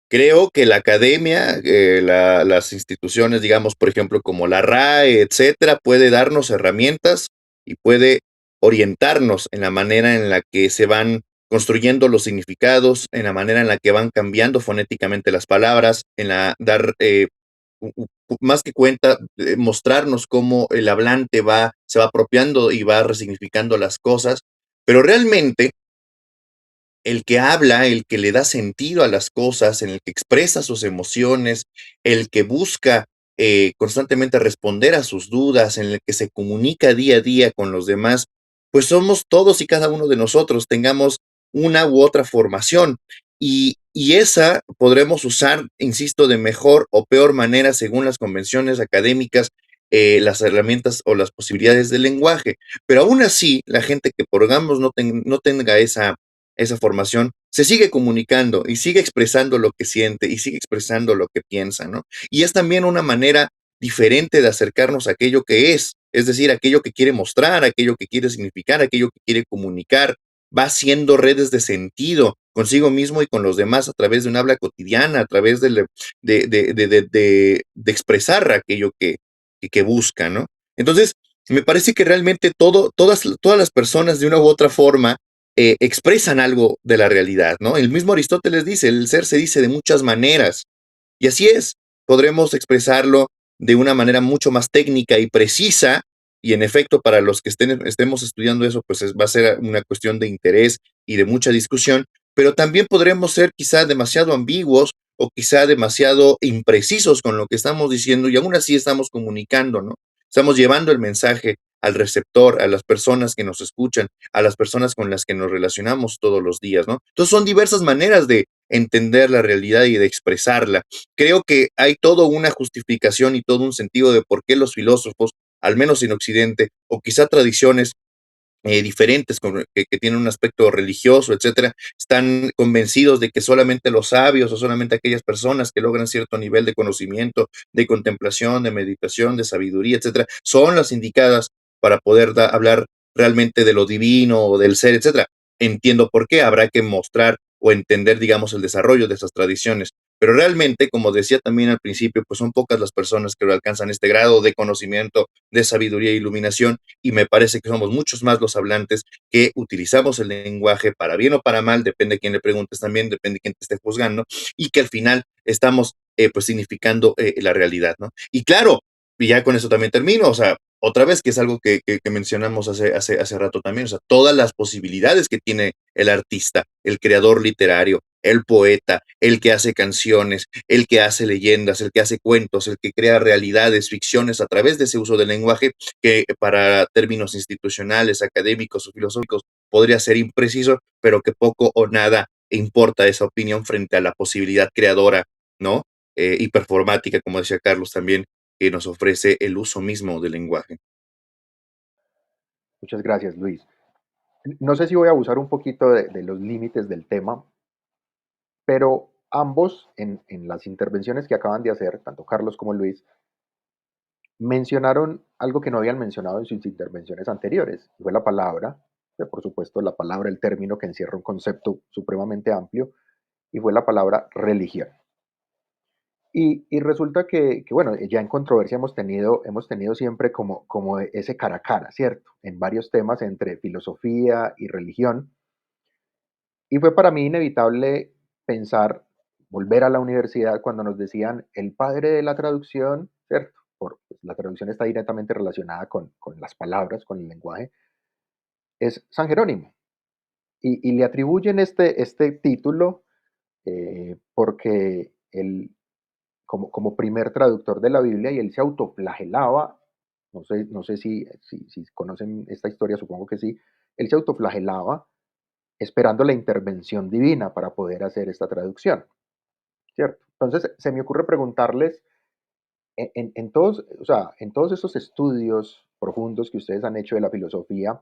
Creo que la academia, las instituciones, digamos, por ejemplo, como la RAE, etcétera, puede darnos herramientas y puede orientarnos en la manera en la que se van construyendo los significados, en la manera en la que van cambiando fonéticamente las palabras, en la dar más que cuenta, mostrarnos cómo el hablante se va apropiando y va resignificando las cosas, pero realmente el que habla, el que le da sentido a las cosas, en el que expresa sus emociones, el que busca constantemente responder a sus dudas, en el que se comunica día a día con los demás, pues somos todos y cada uno de nosotros, tengamos una u otra formación. Y esa podremos usar, insisto, de mejor o peor manera según las convenciones académicas las herramientas o las posibilidades del lenguaje. Pero aún así, la gente que por digamos no tenga esa formación, se sigue comunicando y sigue expresando lo que siente y sigue expresando lo que piensa, ¿no? Y es también una manera diferente de acercarnos a aquello que es decir, aquello que quiere mostrar, aquello que quiere significar, aquello que quiere comunicar, va haciendo redes de sentido consigo mismo y con los demás a través de un habla cotidiana, a través de expresar aquello que busca, ¿no? Entonces, me parece que realmente todas las personas de una u otra forma expresan algo de la realidad, ¿no? El mismo Aristóteles dice, el ser se dice de muchas maneras, y así es, podremos expresarlo de una manera mucho más técnica y precisa, y en efecto, para los que estemos estudiando eso, pues va a ser una cuestión de interés y de mucha discusión, pero también podremos ser quizá demasiado ambiguos o quizá demasiado imprecisos con lo que estamos diciendo y aún así estamos comunicando, ¿no? Estamos llevando el mensaje al receptor, a las personas que nos escuchan, a las personas con las que nos relacionamos todos los días, ¿no? Entonces son diversas maneras de entender la realidad y de expresarla. Creo que hay toda una justificación y todo un sentido de por qué los filósofos, al menos en Occidente, o quizá tradiciones diferentes que tienen un aspecto religioso, etcétera, están convencidos de que solamente los sabios o solamente aquellas personas que logran cierto nivel de conocimiento, de contemplación, de meditación, de sabiduría, etcétera, son las indicadas para poder hablar realmente de lo divino o del ser, etcétera. Entiendo por qué, habrá que mostrar o entender, digamos, el desarrollo de esas tradiciones. Pero realmente, como decía también al principio, pues son pocas las personas que alcanzan este grado de conocimiento, de sabiduría e iluminación, y me parece que somos muchos más los hablantes que utilizamos el lenguaje para bien o para mal, depende de quién le preguntes también, depende de quién te esté juzgando, y que al final estamos pues significando la realidad, ¿no? Y claro, y ya con eso también termino, o sea, otra vez que es algo que mencionamos hace rato también, o sea, todas las posibilidades que tiene el artista, el creador literario, el poeta, el que hace canciones, el que hace leyendas, el que hace cuentos, el que crea realidades, ficciones a través de ese uso del lenguaje, que para términos institucionales, académicos o filosóficos podría ser impreciso, pero que poco o nada importa esa opinión frente a la posibilidad creadora, ¿no? Y performática, como decía Carlos también, que nos ofrece el uso mismo del lenguaje. Muchas gracias, Luis. No sé si voy a abusar un poquito de los límites del tema, pero ambos en las intervenciones que acaban de hacer, tanto Carlos como Luis, mencionaron algo que no habían mencionado en sus intervenciones anteriores, y fue la palabra, por supuesto la palabra, el término que encierra un concepto supremamente amplio, y fue la palabra religión. Y resulta bueno, ya en controversia hemos tenido siempre como ese cara a cara, ¿cierto? En varios temas entre filosofía y religión. Y fue para mí inevitable pensar, volver a la universidad cuando nos decían el padre de la traducción, ¿cierto? Pues, la traducción está directamente relacionada con las palabras, con el lenguaje, es San Jerónimo. Y le atribuyen este título porque él, como primer traductor de la Biblia, y él se autoflagelaba, no sé si conocen esta historia, supongo que sí, él se autoflagelaba esperando la intervención divina para poder hacer esta traducción, ¿cierto? Entonces, se me ocurre preguntarles, en todos, o sea, en todos esos estudios profundos que ustedes han hecho de la filosofía,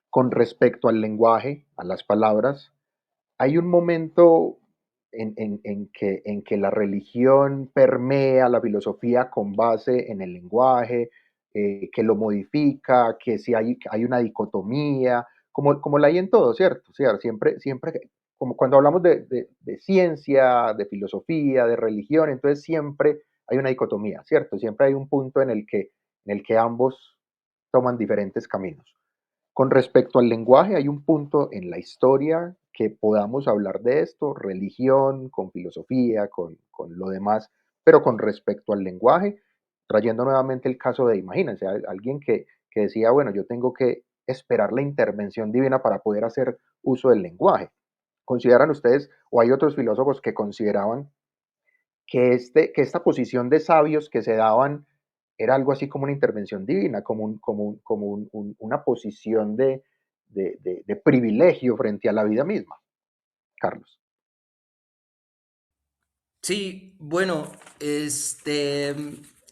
con respecto al lenguaje, a las palabras, hay un momento en que la religión permea la filosofía con base en el lenguaje, que lo modifica, que si hay una dicotomía, como la hay en todo, ¿cierto? O sea, siempre, como cuando hablamos de ciencia, de filosofía, de religión, entonces siempre hay una dicotomía, ¿cierto? Siempre hay un punto en el que ambos toman diferentes caminos. Con respecto al lenguaje, hay un punto en la historia que podamos hablar de esto, religión, con filosofía, con lo demás, pero con respecto al lenguaje, trayendo nuevamente el caso de, imagínense, alguien que decía, bueno, yo tengo que esperar la intervención divina para poder hacer uso del lenguaje. ¿Consideran ustedes, o hay otros filósofos que consideraban que esta posición de sabios que se daban era algo así como una intervención divina, una posición de privilegio frente a la vida misma? Carlos. Sí, bueno,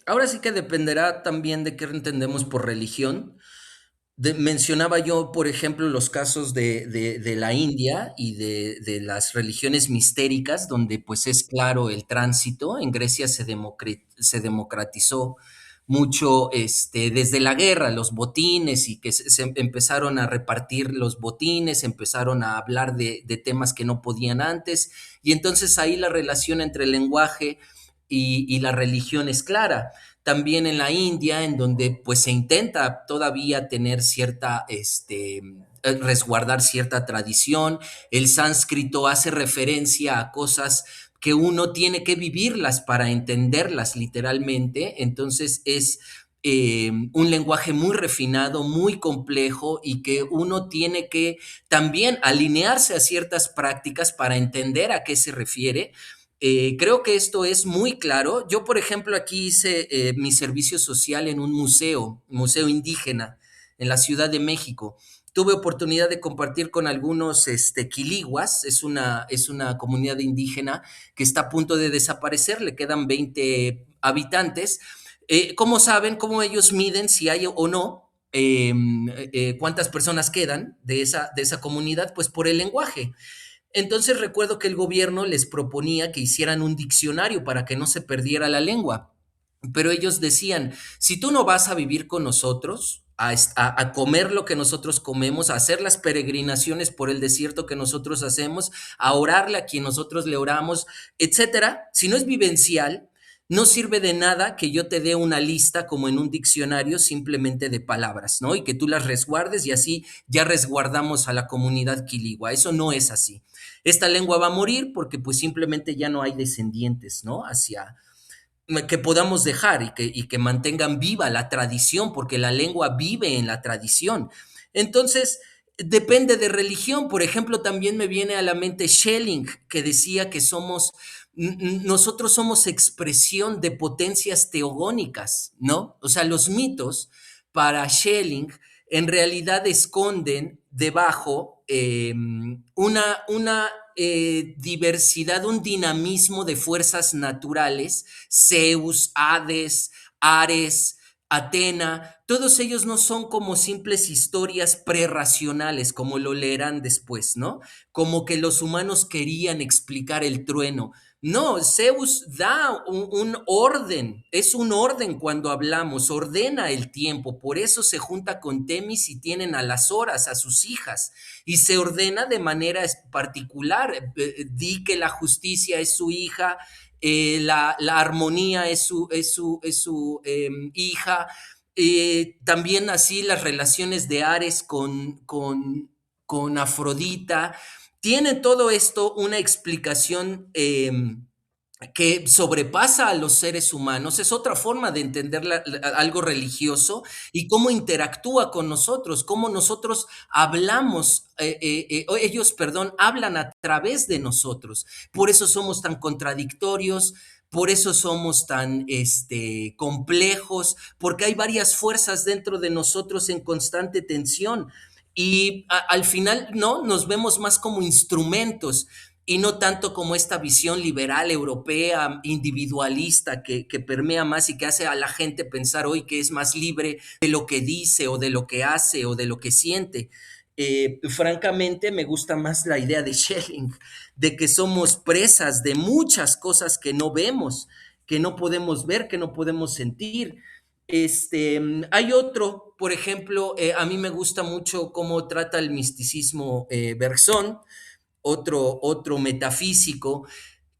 Ahora sí que dependerá también de qué entendemos por religión. Mencionaba yo, por ejemplo, los casos de la India y de las religiones mistéricas, donde pues es claro el tránsito. En Grecia se democratizó mucho desde la guerra, los botines y que se empezaron a repartir los botines, empezaron a hablar de temas que no podían antes, y entonces ahí la relación entre el lenguaje y la religión es clara. También en la India, en donde pues se intenta todavía tener cierta, resguardar cierta tradición. El sánscrito hace referencia a cosas que uno tiene que vivirlas para entenderlas literalmente. Entonces es un lenguaje muy refinado, muy complejo, y que uno tiene que también alinearse a ciertas prácticas para entender a qué se refiere. Creo que esto es muy claro. Yo, por ejemplo, aquí hice mi servicio social en un museo indígena en la Ciudad de México. Tuve oportunidad de compartir con algunos quiliguas, es una comunidad indígena que está a punto de desaparecer, le quedan 20 habitantes. ¿Cómo saben, cómo ellos miden si hay o no? ¿Cuántas personas quedan de esa comunidad? Pues por el lenguaje. Entonces recuerdo que el gobierno les proponía que hicieran un diccionario para que no se perdiera la lengua, pero ellos decían, si tú no vas a vivir con nosotros, a comer lo que nosotros comemos, a hacer las peregrinaciones por el desierto que nosotros hacemos, a orarle a quien nosotros le oramos, etcétera, si no es vivencial, no sirve de nada que yo te dé una lista como en un diccionario simplemente de palabras, ¿no? Y que tú las resguardes y así ya resguardamos a la comunidad quiligua. Eso no es así. Esta lengua va a morir porque pues simplemente ya no hay descendientes, ¿no? Hacia que podamos dejar y que mantengan viva la tradición, porque la lengua vive en la tradición. Entonces, depende de religión. Por ejemplo, también me viene a la mente Schelling, que decía que nosotros somos expresión de potencias teogónicas, ¿no? O sea, los mitos para Schelling en realidad esconden debajo una diversidad, un dinamismo de fuerzas naturales. Zeus, Hades, Ares, Atena, todos ellos no son como simples historias prerracionales, como lo leerán después, ¿no? Como que los humanos querían explicar el trueno. No, Zeus da un orden, es un orden cuando hablamos, ordena el tiempo, por eso se junta con Temis y tienen a las horas, a sus hijas, y se ordena de manera particular. Di que la justicia es su hija, la armonía es su hija. También así las relaciones de Ares con Afrodita. Tiene todo esto una explicación que sobrepasa a los seres humanos, es otra forma de entender algo religioso y cómo interactúa con nosotros, cómo nosotros hablamos, ellos, perdón, hablan a través de nosotros. Por eso somos tan contradictorios, por eso somos tan complejos, porque hay varias fuerzas dentro de nosotros en constante tensión. Y al final, no, nos vemos más como instrumentos y no tanto como esta visión liberal europea, individualista, que permea más y que hace a la gente pensar hoy que es más libre de lo que dice o de lo que hace o de lo que siente. Francamente, me gusta más la idea de Schelling, de que somos presas de muchas cosas que no vemos, que no podemos ver, que no podemos sentir. Hay otro, por ejemplo, a mí me gusta mucho cómo trata el misticismo Bergson, otro metafísico,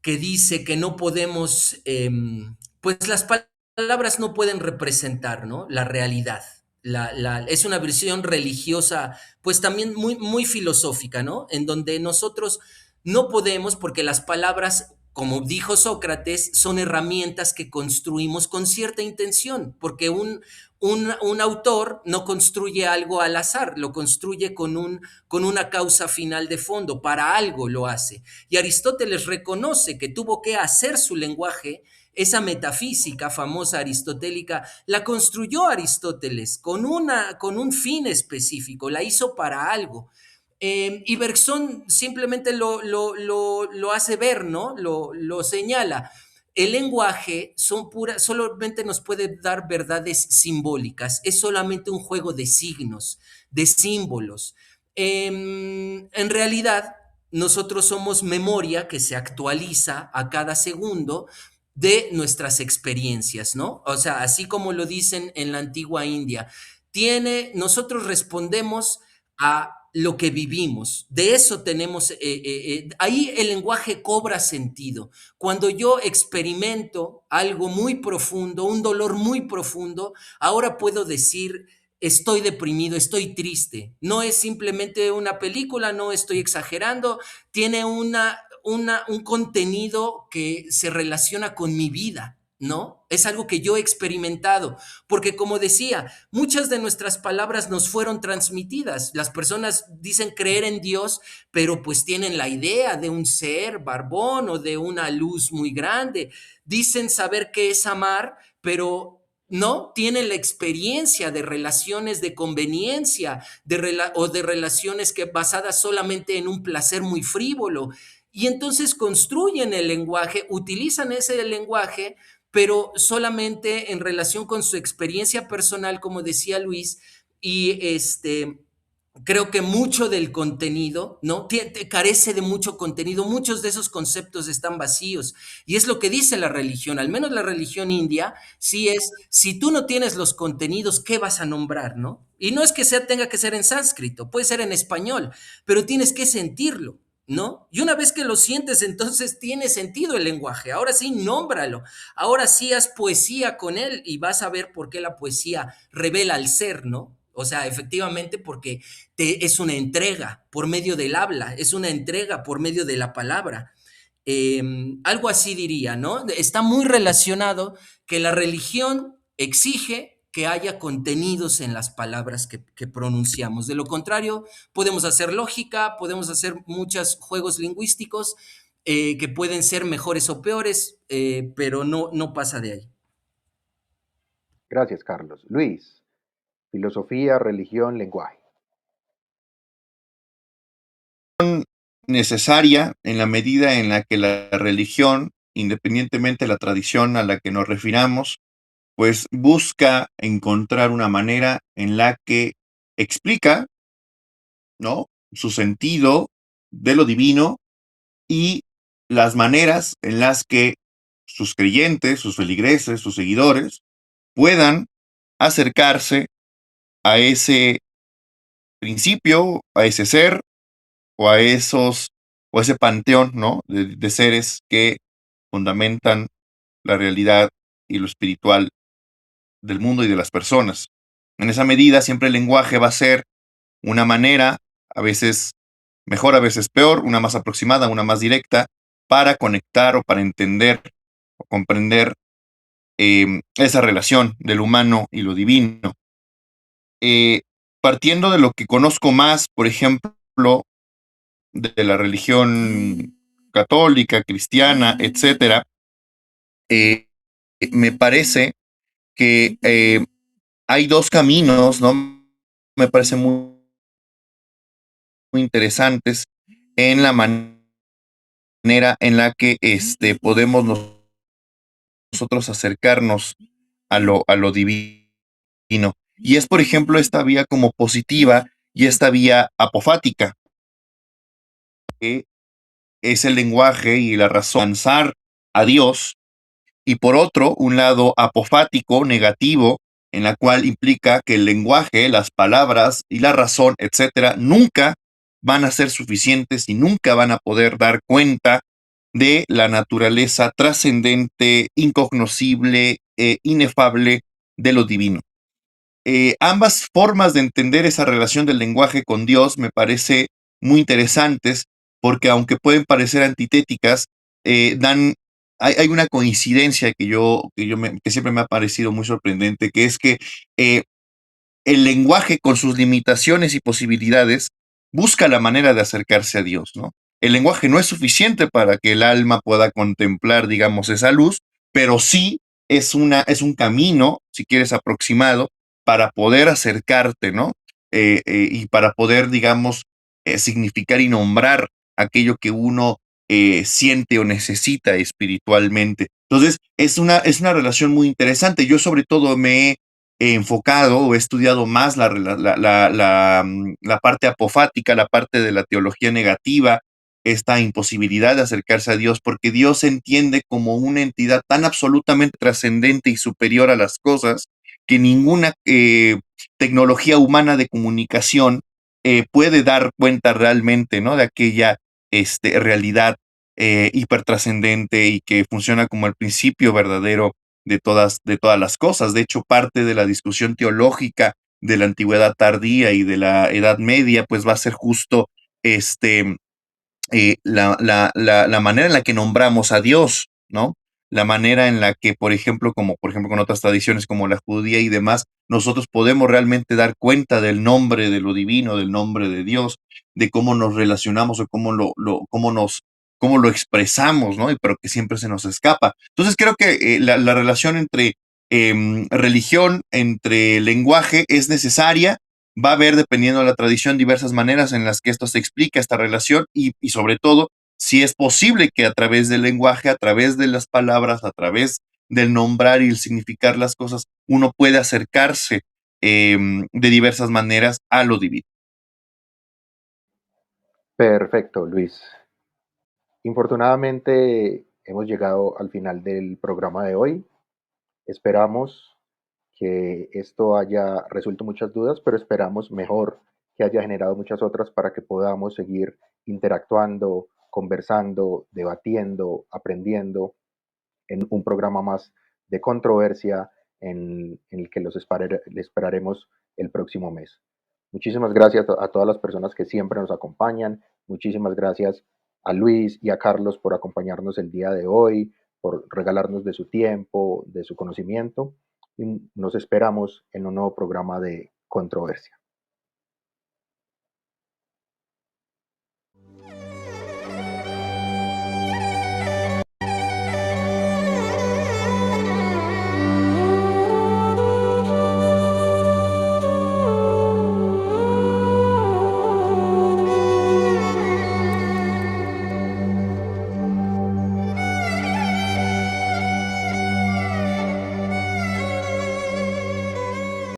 que dice que no podemos, pues las palabras no pueden representar, ¿no? La realidad. Es una versión religiosa, pues también muy filosófica, ¿no? En donde nosotros no podemos, porque las palabras, como dijo Sócrates, son herramientas que construimos con cierta intención, porque un autor no construye algo al azar, lo construye con una causa final de fondo, para algo lo hace. Y Aristóteles reconoce que tuvo que hacer su lenguaje. Esa metafísica famosa aristotélica la construyó Aristóteles con un fin específico, la hizo para algo. Y Bergson simplemente lo hace ver, ¿no? Lo señala. el lenguaje solamente nos puede dar verdades simbólicas, es solamente un juego de signos, de símbolos. En realidad, nosotros somos memoria que se actualiza a cada segundo de nuestras experiencias, ¿no? O sea, así como lo dicen en la antigua India, nosotros respondemos a lo que vivimos. De eso tenemos, ahí el lenguaje cobra sentido. Cuando yo experimento algo muy profundo, un dolor muy profundo, ahora puedo decir, estoy deprimido, estoy triste. No es simplemente una película, no estoy exagerando, tiene un contenido que se relaciona con mi vida, ¿no? Es algo que yo he experimentado, porque como decía, muchas de nuestras palabras nos fueron transmitidas. Las personas dicen creer en Dios, pero pues tienen la idea de un ser barbón o de una luz muy grande. Dicen saber qué es amar, pero no tienen la experiencia de relaciones de conveniencia o de relaciones que basadas solamente en un placer muy frívolo. Y entonces construyen el lenguaje, utilizan ese lenguaje, pero solamente en relación con su experiencia personal, como decía Luis, y creo que mucho del contenido, ¿no? Carece de mucho contenido, muchos de esos conceptos están vacíos. Y es lo que dice la religión, al menos la religión india, sí es, si tú no tienes los contenidos, ¿qué vas a nombrar, no? Y no es que tenga que ser en sánscrito, puede ser en español, pero tienes que sentirlo, ¿no? Y una vez que lo sientes, entonces tiene sentido el lenguaje. Ahora sí, nómbralo. Ahora sí, haz poesía con él y vas a ver por qué la poesía revela al ser, ¿no? O sea, efectivamente, porque es una entrega por medio del habla, es una entrega por medio de la palabra. Algo así diría, ¿no? Está muy relacionado que la religión exige que haya contenidos en las palabras que pronunciamos. De lo contrario, podemos hacer lógica, podemos hacer muchos juegos lingüísticos que pueden ser mejores o peores, pero no pasa de ahí. Gracias, Carlos. Luis, filosofía, religión, lenguaje. Necesaria en la medida en la que la religión, independientemente de la tradición a la que nos refinamos, pues busca encontrar una manera en la que explica, ¿no?, su sentido de lo divino y las maneras en las que sus creyentes, sus feligreses, sus seguidores puedan acercarse a ese principio, a ese ser o a ese panteón, ¿no?, de seres que fundamentan la realidad y lo espiritual del mundo y de las personas. En esa medida, siempre el lenguaje va a ser una manera, a veces mejor, a veces peor, una más aproximada, una más directa, para conectar o para entender o comprender esa relación del humano y lo divino. Partiendo de lo que conozco más, por ejemplo, de la religión católica, cristiana, etcétera, me parece que hay dos caminos, ¿no? Me parecen muy interesantes en la manera en la que podemos nosotros acercarnos a lo divino. Y es, por ejemplo, esta vía como positiva y esta vía apofática, que es el lenguaje y la razón, alcanzar a Dios, y por otro, un lado apofático, negativo, en la cual implica que el lenguaje, las palabras y la razón, etcétera, nunca van a ser suficientes y nunca van a poder dar cuenta de la naturaleza trascendente, incognoscible e inefable de lo divino. Ambas formas de entender esa relación del lenguaje con Dios me parece muy interesantes, porque aunque pueden parecer antitéticas, hay una coincidencia que siempre me ha parecido muy sorprendente, que es que eh, el lenguaje, con sus limitaciones y posibilidades, busca la manera de acercarse a Dios, ¿no? El lenguaje no es suficiente para que el alma pueda contemplar, digamos, esa luz, pero sí es un camino, si quieres, aproximado para poder acercarte, ¿no? Y para poder, digamos, significar y nombrar aquello que uno siente o necesita espiritualmente. Entonces, es una relación muy interesante. Yo sobre todo me he enfocado o he estudiado más la parte apofática, la parte de la teología negativa, esta imposibilidad de acercarse a Dios, porque Dios se entiende como una entidad tan absolutamente trascendente y superior a las cosas que ninguna tecnología humana de comunicación puede dar cuenta realmente, ¿no? De aquella realidad hipertrascendente y que funciona como el principio verdadero de todas las cosas. De hecho, parte de la discusión teológica de la antigüedad tardía y de la Edad Media, pues va a ser justo este, la manera en la que nombramos a Dios, ¿no? La manera en la que, por ejemplo, como por ejemplo con otras tradiciones como la judía y demás, nosotros podemos realmente dar cuenta del nombre de lo divino, del nombre de Dios, de cómo nos relacionamos o cómo lo expresamos, ¿no? Y pero que siempre se nos escapa. Entonces creo que la relación entre religión, entre lenguaje es necesaria. Va a haber, dependiendo de la tradición, diversas maneras en las que esto se explica, esta relación, y sobre todo, si es posible que a través del lenguaje, a través de las palabras, a través del nombrar y el significar las cosas, uno puede acercarse de diversas maneras a lo divino. Perfecto, Luis. Infortunadamente hemos llegado al final del programa de hoy. Esperamos que esto haya resuelto muchas dudas, pero esperamos mejor que haya generado muchas otras para que podamos seguir interactuando, conversando, debatiendo, aprendiendo en un programa más de controversia en el que le esperaremos el próximo mes. Muchísimas gracias a todas las personas que siempre nos acompañan. Muchísimas gracias a Luis y a Carlos por acompañarnos el día de hoy, por regalarnos de su tiempo, de su conocimiento. Y nos esperamos en un nuevo programa de controversia.